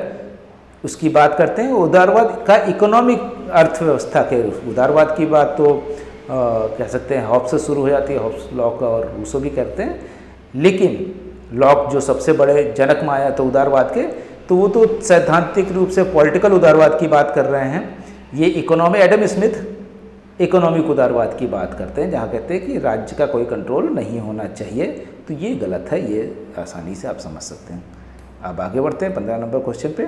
उसकी बात करते हैं। उदारवाद का इकोनॉमिक अर्थव्यवस्था के, उदारवाद की बात तो कह सकते हैं हॉब्स से शुरू हो जाती है, हॉब्स, लॉक और रूसो भी करते हैं, लेकिन लॉक जो सबसे बड़े जनक में आया तो उदारवाद के, तो वो तो सैद्धांतिक रूप से पॉलिटिकल उदारवाद की बात कर रहे हैं। ये इकोनॉमी, एडम स्मिथ इकोनॉमिक उदारवाद की बात करते हैं, जहाँ कहते हैं कि राज्य का कोई कंट्रोल नहीं होना चाहिए। तो ये गलत है, ये आसानी से आप समझ सकते हैं। अब आगे बढ़ते हैं 15 नंबर क्वेश्चन पे।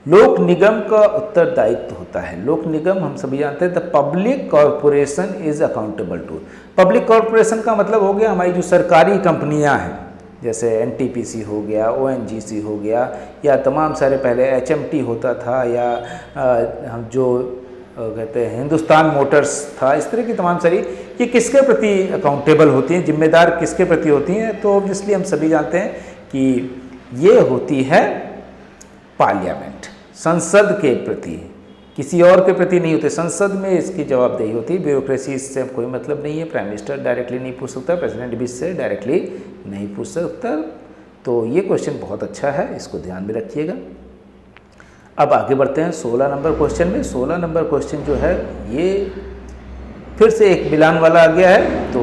लोक निगम का उत्तरदायित्व होता है। लोक निगम हम सभी जानते हैं the public corporation is accountable to. Public corporation का मतलब हो गया हमारी जो सरकारी कंपनियां हैं, जैसे एनटीपीसी हो गया, ओएनजीसी हो गया, या तमाम सारे पहले एचएमटी होता था, या हम जो कहते हैं हिंदुस्तान मोटर्स था, इस तरह की तमाम सारी, ये किसके प्रति अकाउंटेबल होती हैं, जिम्मेदार किसके प्रति होती हैं? तो ऑब्वियसली हम सभी जानते हैं कि ये होती है पार्लियामेंट, संसद के प्रति, किसी और के प्रति नहीं होते। संसद में इसकी जवाबदेही होती है। ब्यूरोक्रेसी इससे कोई मतलब नहीं है। प्राइम मिनिस्टर डायरेक्टली नहीं पूछ सकता, प्रेसिडेंट भी इससे डायरेक्टली नहीं पूछ सकता। तो ये क्वेश्चन बहुत अच्छा है, इसको ध्यान में रखिएगा। अब आगे बढ़ते हैं 16 नंबर क्वेश्चन में। 16 नंबर क्वेश्चन जो है ये फिर से एक मिलान वाला आ गया है। तो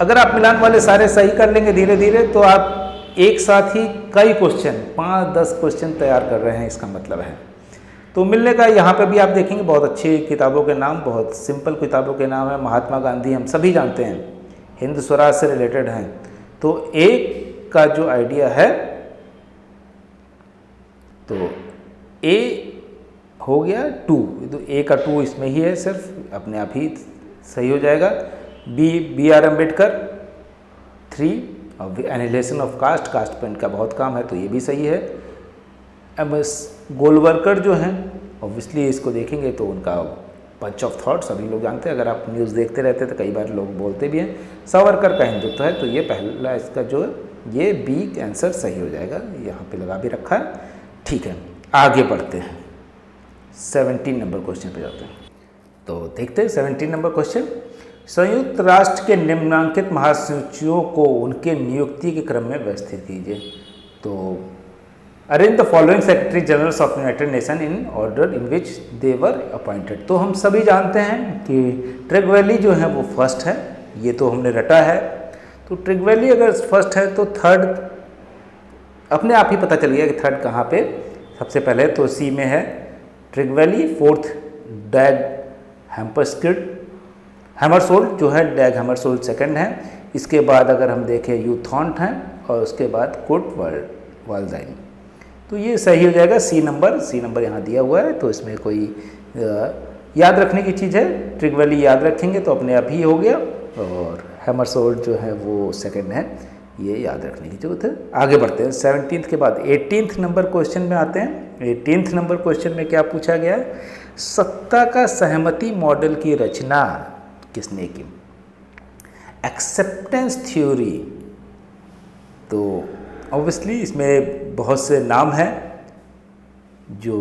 अगर आप मिलान वाले सारे सही कर लेंगे धीरे धीरे, तो आप एक साथ ही कई क्वेश्चन, 5-10 क्वेश्चन तैयार कर रहे हैं, इसका मतलब है। तो मिलने का यहाँ पे भी आप देखेंगे बहुत अच्छी किताबों के नाम, बहुत सिंपल किताबों के नाम है। महात्मा गांधी हम सभी जानते हैं, हिंद स्वराज से रिलेटेड हैं। तो एक का जो आइडिया है, तो ए हो गया 2, तो ए का 2 इसमें ही है, सिर्फ अपने आप ही सही हो जाएगा। बी आर अम्बेडकर 3, और एनालिसिस ऑफ कास्ट, कास्ट पे इनका बहुत काम है, तो ये भी सही है। अब गोलवलकर जो हैं, ऑब्वियसली इसको देखेंगे तो उनका पंच ऑफ थॉट सभी लोग जानते हैं। अगर आप न्यूज़ देखते रहते हैं तो कई बार लोग बोलते भी हैं। सावरकर का हिंदुत्व है, तो ये पहला इसका जो है ये बी आंसर सही हो जाएगा, यहाँ पे लगा भी रखा है। ठीक है, आगे बढ़ते हैं 17 नंबर क्वेश्चन पे जाते हैं। तो देखते हैं 17 नंबर क्वेश्चन। संयुक्त राष्ट्र के निम्नांकित महासचिवों को उनके नियुक्ति के क्रम में व्यवस्थित कीजिए। तो arrange the following secretary generals of United nation in order in which they were appointed. तो हम सभी जानते हैं कि ट्रिगवैली जो है वो फर्स्ट है, ये तो हमने रटा है। तो ट्रिगवैली अगर फर्स्ट है तो थर्ड अपने आप ही पता चल गया कि थर्ड कहाँ पे सबसे पहले, तो सी में है ट्रिगवैली। फोर्थ डैग हैमरसोल्ड जो है, डैग हैमरसोल्ड सेकंड है। इसके बाद अगर हम देखें यूथॉन्ट हैं, और उसके बाद कुर्ट वाल्जाइन। तो ये सही हो जाएगा सी नंबर यहाँ दिया हुआ है, तो इसमें कोई याद रखने की चीज़ है। ट्रिगवैली याद रखेंगे तो अपने आप ही हो गया, और हैमरसोल्ड जो है वो सेकंड है, ये याद रखने की जरूरत है। आगे बढ़ते हैं 17th के बाद 18th नंबर क्वेश्चन में आते हैं। 18th नंबर क्वेश्चन में क्या पूछा गया है? सत्ता का सहमति मॉडल की रचना किसने की? Acceptance theory. तो ऑब्वियसली इसमें बहुत से नाम हैं जो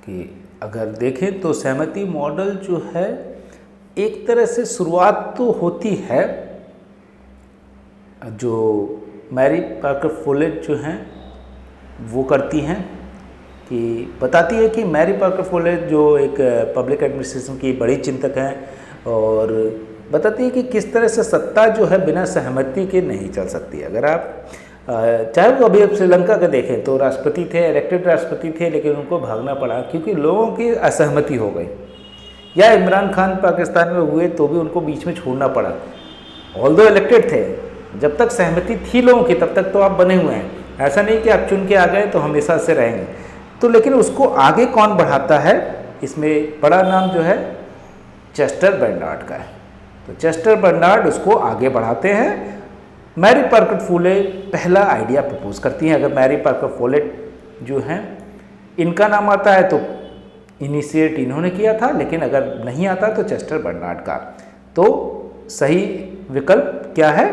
कि अगर देखें तो सहमति मॉडल जो है एक तरह से शुरुआत तो होती है, जो मैरी पार्कर फोलेट जो हैं वो करती हैं, कि बताती है कि मैरी पार्कर फोलेट जो एक पब्लिक एडमिनिस्ट्रेशन की बड़ी चिंतक हैं, और बताती है कि किस तरह से सत्ता जो है बिना सहमति के नहीं चल सकती। अगर आप चाहे वो अभी श्रीलंका का देखें तो राष्ट्रपति थे, इलेक्टेड राष्ट्रपति थे, लेकिन उनको भागना पड़ा क्योंकि लोगों की असहमति हो गई। या इमरान खान पाकिस्तान में हुए तो भी उनको बीच में छोड़ना पड़ा, ऑल्दो इलेक्टेड थे। जब तक सहमति थी लोगों की तब तक तो आप बने हुए हैं, ऐसा नहीं कि आप चुन के आ गए तो हमेशा से रहेंगे। तो लेकिन उसको आगे कौन बढ़ाता है? इसमें बड़ा नाम जो है चेस्टर बर्नार्ड का है। तो चेस्टर बर्नार्ड उसको आगे बढ़ाते हैं। मैरी पार्कर फोलेट पहला आइडिया प्रपोज करती हैं। अगर मैरी पार्कर फोलेट जो हैं इनका नाम आता है तो इनिशिएट इन्होंने किया था, लेकिन अगर नहीं आता तो चेस्टर बर्नार्ड का। तो सही विकल्प क्या है?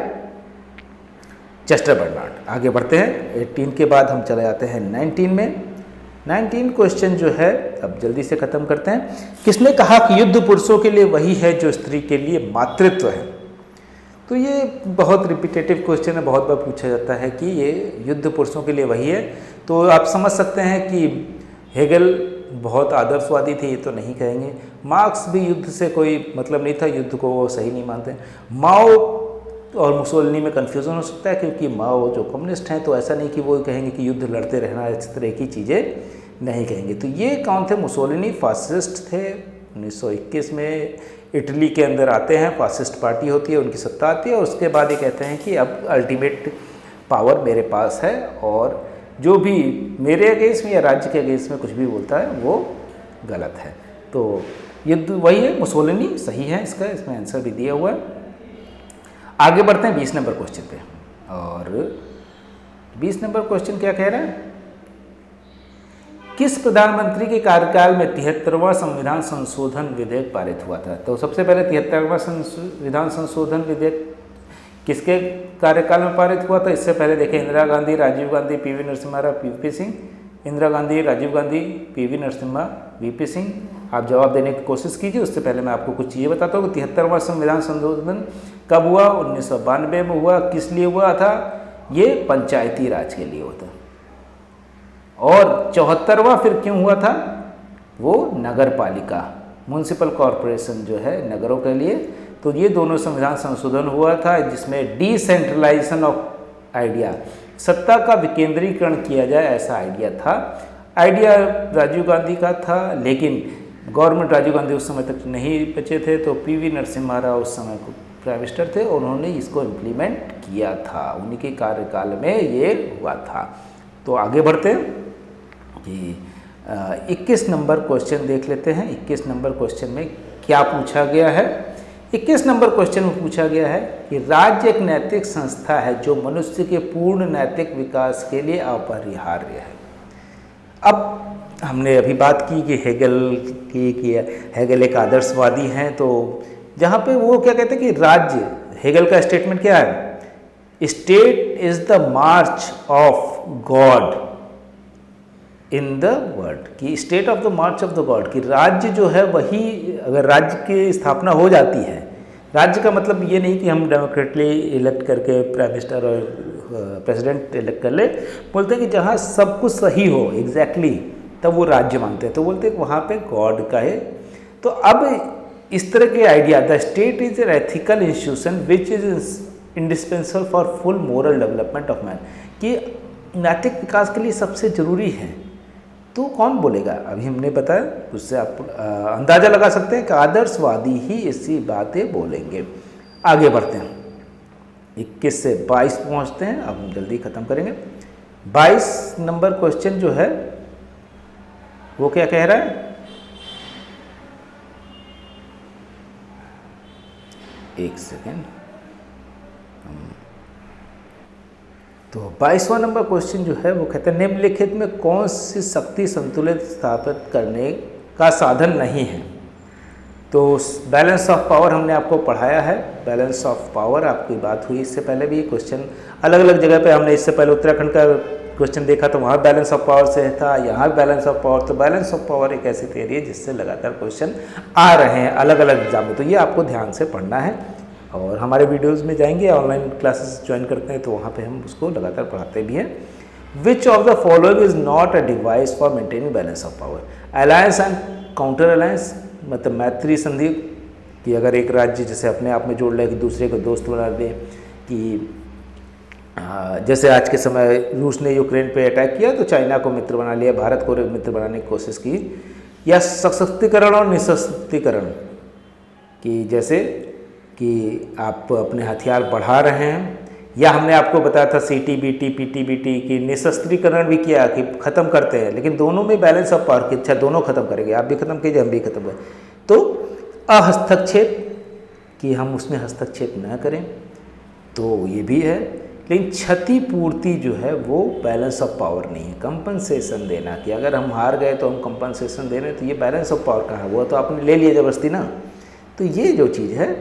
Chester Barnard. आगे बढ़ते हैं 18 के बाद हम चले जाते हैं 19 में। 19 क्वेश्चन जो है अब जल्दी से खत्म करते हैं। किसने कहा कि युद्ध पुरुषों के लिए वही है जो स्त्री के लिए मातृत्व है? तो ये बहुत रिपीटेटिव क्वेश्चन है, बहुत बार पूछा जाता है कि ये युद्ध पुरुषों के लिए वही है। तो आप समझ सकते हैं कि हेगल बहुत आदर्शवादी थे, ये तो नहीं कहेंगे। मार्क्स भी युद्ध से कोई मतलब नहीं था, युद्ध को वो सही नहीं मानते। माओ और मुसोलिनी में कन्फ्यूज़न हो सकता है, क्योंकि माओ जो कम्युनिस्ट हैं तो ऐसा नहीं कि वो कहेंगे कि युद्ध लड़ते रहना, इस तरह की चीज़ें नहीं कहेंगे। तो ये कौन थे? मुसोलिनी फासिस्ट थे। 1921 में इटली के अंदर आते हैं, फासिस्ट पार्टी होती है, उनकी सत्ता आती है, और उसके बाद ये कहते हैं कि अब अल्टीमेट पावर मेरे पास है और जो भी मेरे अगेंस्ट में या राज्य के अगेंस्ट में कुछ भी बोलता है वो गलत है। तो ये वही है, मुसोलिनी सही है इसका, इसमें आंसर भी दिया हुआ है। आगे बढ़ते हैं 20 नंबर क्वेश्चन पे। और 20 नंबर क्वेश्चन क्या कह रहा है, किस प्रधानमंत्री के कार्यकाल में 73वां संविधान संशोधन विधेयक पारित हुआ था? तो सबसे पहले 73वां संविधान संशोधन विधेयक किसके कार्यकाल में पारित हुआ था? इससे पहले देखें, Indira Gandhi, Rajiv Gandhi, PV Narasimha Rao, VP Singh. Indira Gandhi, Rajiv Gandhi, PV Narasimha, VP Singh. आप जवाब देने की कोशिश कीजिए। उससे पहले मैं आपको कुछ चीज़ें बताता हूँ कि 73वां संविधान संशोधन कब हुआ? 1992 में हुआ। किस लिए हुआ था? ये पंचायती राज के लिए हुआ था। और 74वां फिर क्यों हुआ था? वो नगर पालिका, म्यूनसिपल कॉरपोरेशन जो है नगरों के लिए। तो ये दोनों संविधान संशोधन हुआ था जिसमें डिसेंट्रलाइजेशन ऑफ आइडिया, सत्ता का विकेंद्रीकरण किया जाए, ऐसा आइडिया था। आइडिया राजीव गांधी का था, लेकिन गवर्नमेंट राजीव गांधी उस समय तक नहीं बचे थे, तो पीवी नरसिम्हा राव उस समय को प्राइम मिनिस्टर थे, उन्होंने इसको इम्प्लीमेंट किया था। उन्हीं के कार्यकाल में ये हुआ था। तो आगे बढ़ते हैं कि 21 नंबर क्वेश्चन देख लेते हैं। 21 नंबर क्वेश्चन में क्या पूछा गया है? 21 नंबर क्वेश्चन में पूछा गया है कि राज्य एक नैतिक संस्था है जो मनुष्य के पूर्ण नैतिक विकास के लिए अपरिहार्य है। अब हमने अभी बात की कि हेगल कि हेगल एक आदर्शवादी हैं, तो जहाँ पे वो क्या कहते हैं कि राज्य, हेगल का स्टेटमेंट क्या है? State is the march of God in the world, कि state of the march of the God, कि राज्य जो है वही, अगर राज्य की स्थापना हो जाती है, राज्य का मतलब ये नहीं कि हम डेमोक्रेटली इलेक्ट करके प्राइम मिनिस्टर और प्रेसिडेंट इलेक्ट कर ले, बोलते हैं कि जहाँ सब कुछ सही हो एग्जैक्टली तब वो राज्य मानते हैं, तो बोलते हैं कि वहाँ पे गॉड का है। तो अब इस तरह के idea, the state is an ethical institution which is indispensable for full moral development of man, कि नैतिक विकास के लिए सबसे जरूरी है। तो कौन बोलेगा? अभी हमने बताया, उससे आप अंदाजा लगा सकते हैं कि आदर्शवादी ही ऐसी बातें बोलेंगे। आगे बढ़ते हैं, 21 से 22 पहुंचते हैं। अब हम जल्दी खत्म करेंगे। 22 नंबर क्वेश्चन जो है वो क्या कह रहा है? एक सेकेंड। तो 22वां नंबर क्वेश्चन जो है वो कहते हैं, निम्नलिखित में कौन सी शक्ति संतुलित स्थापित करने का साधन नहीं है? तो बैलेंस ऑफ पावर हमने आपको पढ़ाया है। बैलेंस ऑफ पावर आपकी बात हुई इससे पहले भी। क्वेश्चन अलग अलग जगह पे हमने, इससे पहले उत्तराखंड का क्वेश्चन देखा तो वहाँ बैलेंस ऑफ पावर से था, यहाँ बैलेंस ऑफ पावर। तो बैलेंस ऑफ पावर एक ऐसी थियरी है जिससे लगातार क्वेश्चन आ रहे हैं अलग अलग एग्जाम में, तो ये आपको ध्यान से पढ़ना है। और हमारे वीडियोस में जाएंगे, ऑनलाइन क्लासेस ज्वाइन करते हैं तो वहाँ पे हम उसको लगातार पढ़ाते भी हैं। Which of the following is not a device for maintaining balance of power? Alliance and counter alliance, मतलब मैत्री संधि, कि अगर एक राज्य जैसे अपने आप में जोड़ ले कि दूसरे को दोस्त बना दे, कि जैसे आज के समय रूस ने यूक्रेन पे अटैक किया तो चाइना को मित्र बना लिया, भारत को मित्र बनाने की कोशिश की। या सशक्तिकरण और निःशक्तिकरण, कि जैसे कि आप अपने हथियार बढ़ा रहे हैं, या हमने आपको बताया था CTBT PTBT की निःशस्त्रीकरण भी किया कि ख़त्म करते हैं, लेकिन दोनों में बैलेंस ऑफ पावर की इच्छा, दोनों खत्म करेंगे, आप भी खत्म कीजिए हम भी खत्म करें। तो अहस्तक्षेप, कि हम उसमें हस्तक्षेप न करें, तो ये भी है। लेकिन क्षतिपूर्ति जो है वो बैलेंस ऑफ पावर नहीं है। कंपनसेशन देना, कि अगर हम हार गए तो हम कंपनसेशन दे रहे हैं, तो ये बैलेंस ऑफ पावर कहाँ है? वो तो आपने ले लिया ज़बरदस्ती ना। तो ये जो चीज़ है,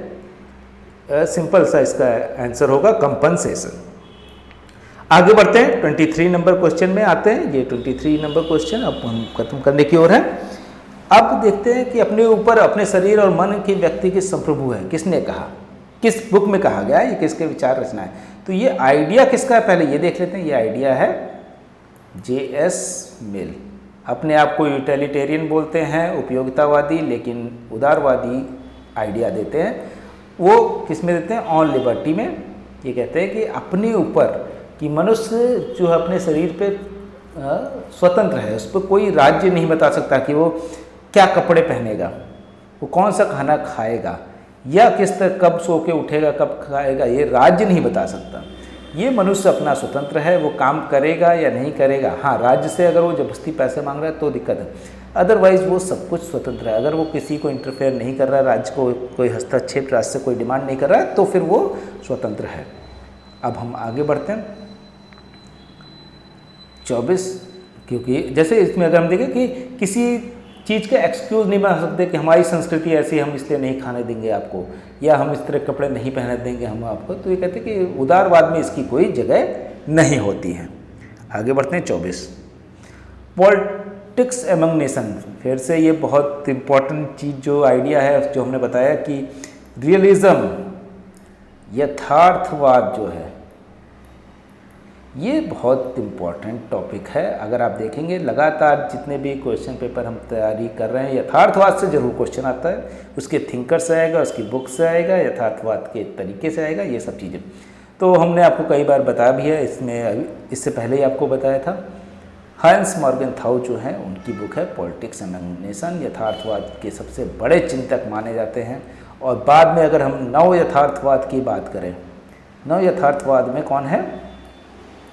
सिंपल सा इसका आंसर होगा कंपनसेशन। आगे बढ़ते हैं, 23 नंबर क्वेश्चन में आते हैं। ये 23 नंबर क्वेश्चन अब हम खत्म करने की ओर है। अब देखते हैं कि अपने ऊपर, अपने शरीर और मन की व्यक्ति की संप्रभु है, किसने कहा, किस बुक में कहा गया है, ये किसके विचार रचना है? तो ये आइडिया किसका है पहले ये देख लेते हैं। ये आइडिया है J.S. मिल। अपने आप को यूटिलिटेरियन बोलते हैं, उपयोगितावादी, लेकिन उदारवादी आइडिया देते हैं। वो किस में देते हैं? ऑन लिबर्टी में। ये कहते हैं कि अपने ऊपर, कि मनुष्य जो है अपने शरीर पे स्वतंत्र है, उस पर कोई राज्य नहीं बता सकता कि वो क्या कपड़े पहनेगा, वो कौन सा खाना खाएगा, या किस तरह कब सो के उठेगा, कब खाएगा, ये राज्य नहीं बता सकता। ये मनुष्य अपना स्वतंत्र है, वो काम करेगा या नहीं करेगा। हाँ, राज्य से अगर वो जबरदस्ती पैसे मांग रहा है तो दिक्कत है, अदरवाइज़ वो सब कुछ स्वतंत्र है। अगर वो किसी को इंटरफेयर नहीं कर रहा है, राज्य को कोई हस्तक्षेप राज्य से कोई डिमांड नहीं कर रहा है, तो फिर वो स्वतंत्र है। अब हम आगे बढ़ते हैं 24, क्योंकि जैसे इसमें अगर हम देखें कि किसी चीज़ का एक्सक्यूज़ नहीं बना सकते कि हमारी संस्कृति ऐसी, हम इसलिए नहीं खाने देंगे आपको, या हम इस तरह कपड़े नहीं पहने देंगे हम आपको, तो ये कहते हैं कि उदारवाद में इसकी कोई जगह नहीं होती है। आगे बढ़ते हैं 24, पॉलिटिक्स एमंग नेशन। फिर से ये बहुत इम्पॉर्टेंट चीज़ जो आइडिया है जो हमने बताया कि रियलिज्म, यथार्थवाद जो है, ये बहुत इम्पॉर्टेंट टॉपिक है। अगर आप देखेंगे लगातार जितने भी क्वेश्चन पेपर हम तैयारी कर रहे हैं, यथार्थवाद से जरूर क्वेश्चन आता है, उसके थिंकर से आएगा, उसकी बुक से आएगा, यथार्थवाद के तरीके से आएगा, ये सब चीज़ें तो हमने आपको कई बार बताया भी है। इसमें इससे पहले ही आपको बताया था। हांस मॉर्गनथाउ जो हैं उनकी बुक है पॉलिटिक्स एमंग नेशन, यथार्थवाद के सबसे बड़े चिंतक माने जाते हैं। और बाद में अगर हम नव यथार्थवाद की बात करें, नव यथार्थवाद में कौन है?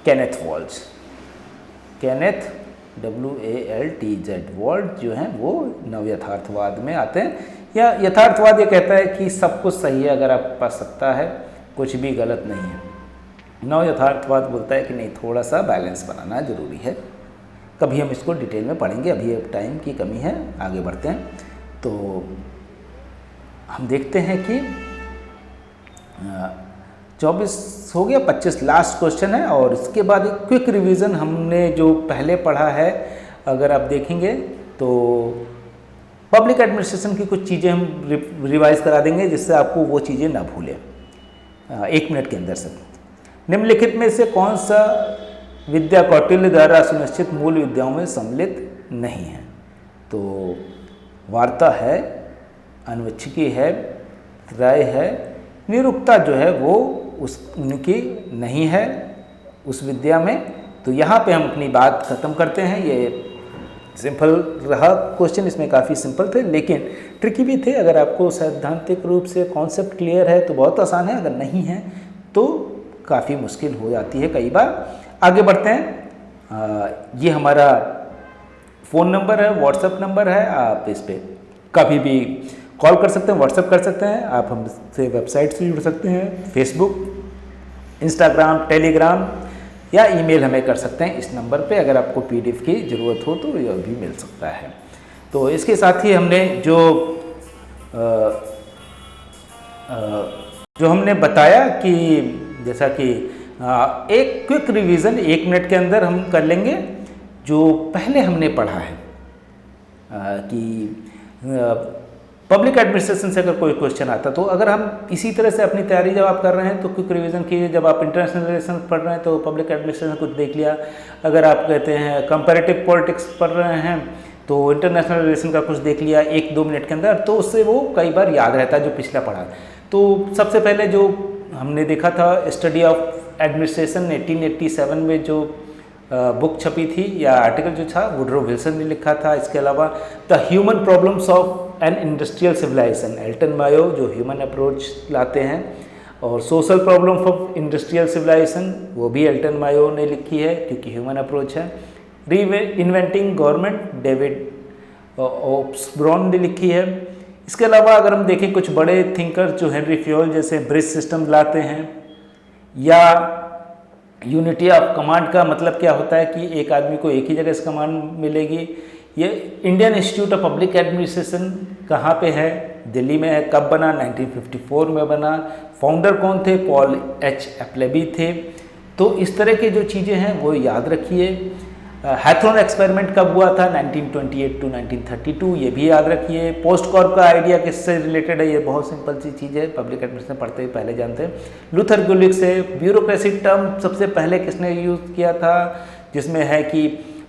Kenneth Waltz, Kenneth WALTZ Waltz जो हैं वो नव यथार्थवाद में आते हैं। या यथार्थवाद ये कहता है कि सब कुछ सही है, अगर आपके पास सत्ता है, कुछ भी गलत नहीं है। नव यथार्थवाद बोलता है कि नहीं, थोड़ा सा बैलेंस बनाना जरूरी है। कभी हम इसको डिटेल में पढ़ेंगे, अभी टाइम की कमी है। आगे बढ़ते हैं तो हम देखते हैं कि 24 हो गया, 25 लास्ट क्वेश्चन है। और इसके बाद एक क्विक रिवीजन हमने जो पहले पढ़ा है, अगर आप देखेंगे तो पब्लिक एडमिनिस्ट्रेशन की कुछ चीज़ें हम रिवाइज करा देंगे जिससे आपको वो चीज़ें ना भूलें 1 मिनट के अंदर से। निम्नलिखित में से कौन सा विद्या कौटिल्य द्वारा सुनिश्चित मूल विद्याओं में सम्मिलित नहीं है? तो वार्ता है, अनुच्छिकी है, त्रय है, निरुक्ता जो है वो उनकी नहीं है उस विद्या में। तो यहाँ पे हम अपनी बात ख़त्म करते हैं। ये सिंपल रहा क्वेश्चन, इसमें काफ़ी सिंपल थे लेकिन ट्रिकी भी थे। अगर आपको सैद्धांतिक रूप से कॉन्सेप्ट क्लियर है तो बहुत आसान है, अगर नहीं है तो काफ़ी मुश्किल हो जाती है कई बार। आगे बढ़ते हैं। ये हमारा फ़ोन नंबर है, व्हाट्सएप नंबर है, आप इस पर कभी भी कॉल कर सकते हैं, व्हाट्सएप कर सकते हैं, आप हमसे वेबसाइट से जुड़ सकते हैं, फेसबुक, इंस्टाग्राम, टेलीग्राम या ईमेल हमें कर सकते हैं इस नंबर पे। अगर आपको PDF की ज़रूरत हो तो यह भी मिल सकता है। तो इसके साथ ही हमने जो हमने बताया कि जैसा कि एक क्विक रिवीजन 1 मिनट के अंदर हम कर लेंगे जो पहले हमने पढ़ा है कि पब्लिक एडमिनिस्ट्रेशन से अगर कोई क्वेश्चन आता तो अगर हम इसी तरह से अपनी तैयारी जब आप कर रहे हैं तो क्विक रिवीजन कीजिए। जब आप इंटरनेशनल रिलेशन पढ़ रहे हैं तो पब्लिक एडमिनिस्ट्रेशन कुछ देख लिया। अगर आप कहते हैं कंपैरेटिव पॉलिटिक्स पढ़ रहे हैं तो इंटरनेशनल रिलेशन का कुछ देख लिया 1-2 मिनट के अंदर, तो उससे वो कई बार याद रहता है जो पिछला पढ़ा। तो सबसे पहले जो हमने देखा था स्टडी ऑफ एडमिनिस्ट्रेशन 1887 में जो बुक छपी थी या आर्टिकल जो था वुडरो विल्सन ने लिखा था। इसके अलावा the human problems of an industrial civilisation, Elton Mayo जो ह्यूमन अप्रोच लाते हैं, और social problem of industrial civilisation वो भी एल्टन मायो ने लिखी है क्योंकि ह्यूमन अप्रोच है। री इन्वेंटिंग गवर्नमेंट डेविड ओब्सब्रॉन ने लिखी है। इसके अलावा अगर हम देखें कुछ बड़े थिंकर जो हेनरी फ्योल जैसे ब्रिज सिस्टम लाते हैं, या यूनिटी ऑफ कमांड का मतलब क्या होता है कि एक आदमी को एक ही जगह से कमांड मिलेगी। ये Indian institute of public administration कहाँ पे है? दिल्ली में है। कब बना? 1954 में बना। फाउंडर कौन थे? Paul H. एप्लेबी थे। तो इस तरह की जो चीज़ें हैं वो याद रखिए। हैथरॉन एक्सपेरिमेंट कब हुआ था? 1928 to 1932, ये भी याद रखिए। पोस्ट कॉर्प का आइडिया किससे रिलेटेड है? ये बहुत सिंपल सी चीज़ है, पब्लिक एडमिनिस्ट्रेशन पढ़ते ही पहले जानते हैं। लूथर गुलिक से ब्यूरोक्रेसी टर्म सबसे पहले किसने यूज़ किया था? जिसमें है कि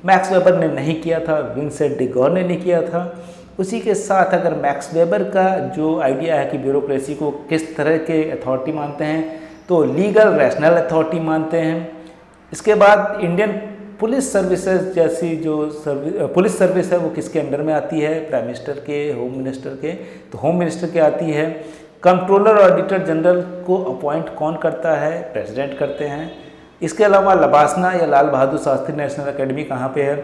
मैक्स वेबर ने नहीं किया था, विंसेंट डी गॉर ने नहीं किया था। उसी के साथ अगर मैक्स वेबर का जो आइडिया है कि ब्यूरोक्रेसी को किस तरह के अथॉरिटी मानते हैं तो लीगल रैशनल अथॉरिटी मानते हैं। इसके बाद इंडियन पुलिस सर्विसेज जैसी जो पुलिस सर्विस है वो किसके अंडर में आती है? प्राइम मिनिस्टर के, होम मिनिस्टर के। तो होम मिनिस्टर के आती है। कंट्रोलर ऑडिटर जनरल को अपॉइंट कौन करता है? प्रेसिडेंट करते हैं। इसके अलावा लबासना या लाल बहादुर शास्त्री नेशनल एकेडमी कहाँ पे है?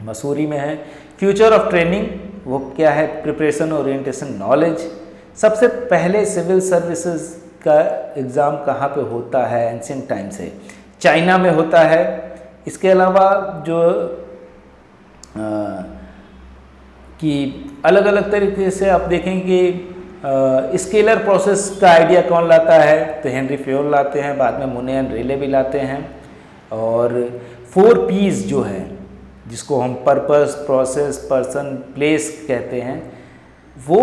मसूरी में है। फ्यूचर ऑफ ट्रेनिंग वो क्या है? Preparation orientation knowledge. सबसे पहले सिविल सर्विसेज का एग्ज़ाम कहाँ पे होता है एंशिएंट टाइम से? चाइना में होता है। इसके अलावा जो कि अलग अलग तरीके से आप देखेंगे स्केलर प्रोसेस का आइडिया कौन लाता है? तो हेनरी फ्योल लाते हैं, बाद में मुने एंड रेले भी लाते हैं। और 4 P's जो है जिसको हम पर्पस, प्रोसेस, पर्सन, प्लेस कहते हैं, वो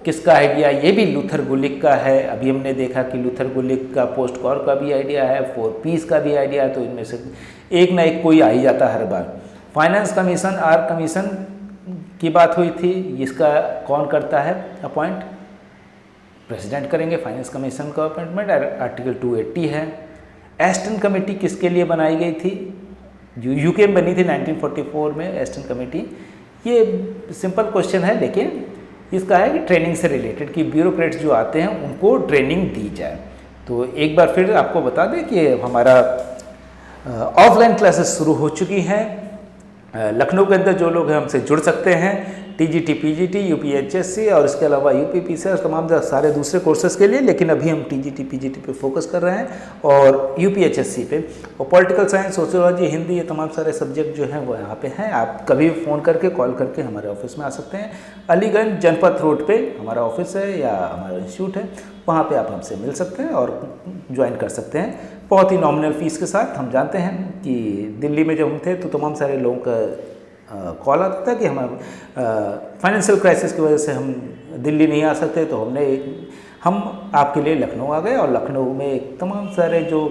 किसका आइडिया? ये भी लूथर गुलिक का है। अभी हमने देखा कि लूथर गुलिक का पोस्ट कॉर का भी आइडिया है, 4 P's का भी आइडिया है। तो इनमें से एक ना एक कोई आ ही जाता है हर बार। फाइनेंस कमीशन, आर कमीशन की बात हुई थी, इसका कौन करता है अपॉइंट? प्रेसिडेंट करेंगे फाइनेंस कमीशन का अपॉइंटमेंट, आर्टिकल 280 है। एस्टन कमेटी किसके लिए बनाई गई थी? जो यूके में बनी थी 1944 में एस्टन कमेटी। ये सिंपल क्वेश्चन है, लेकिन इसका है कि ट्रेनिंग से रिलेटेड, कि ब्यूरोक्रेट्स जो आते हैं उनको ट्रेनिंग दी जाए। तो एक बार फिर आपको बता दें कि हमारा ऑफलाइन क्लासेस शुरू हो चुकी हैं। लखनऊ के अंदर जो लोग हैं हमसे जुड़ सकते हैं, टीजीटी, पीजीटी, यूपीएचएससी और इसके अलावा यूपीपीसी और तमाम सारे दूसरे कोर्सेज़ के लिए। लेकिन अभी हम टीजीटी, पीजीटी पे फोकस कर रहे हैं और यूपीएचएससी पे। और पॉलिटिकल साइंस, सोशियोलॉजी, हिंदी, ये तमाम सारे सब्जेक्ट जो हैं वो यहाँ पे हैं। आप कभी भी फ़ोन करके, कॉल करके हमारे ऑफिस में आ सकते हैं। अलीगंज जनपथ रोड पे हमारा ऑफिस है या हमारा इंस्टीट्यूट है, वहाँ पे आप हमसे मिल सकते हैं और ज्वाइन कर सकते हैं बहुत ही नॉमिनल फ़ीस के साथ। हम जानते हैं कि दिल्ली में जब हम थे तो तमाम सारे लोगों का कॉल आता था कि हम फाइनेंशियल क्राइसिस की वजह से हम दिल्ली नहीं आ सकते, तो हम आपके लिए लखनऊ आ गए। और लखनऊ में तमाम सारे जो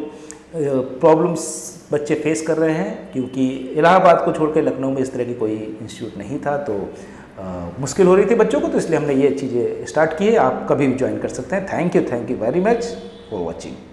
प्रॉब्लम्स बच्चे फेस कर रहे हैं, क्योंकि इलाहाबाद को छोड़ के लखनऊ में इस तरह की कोई इंस्टीट्यूट नहीं था, तो मुश्किल हो रही थी बच्चों को, तो इसलिए हमने ये चीज़ें स्टार्ट की है। आप कभी भी ज्वाइन कर सकते हैं। Thank you very much for watching.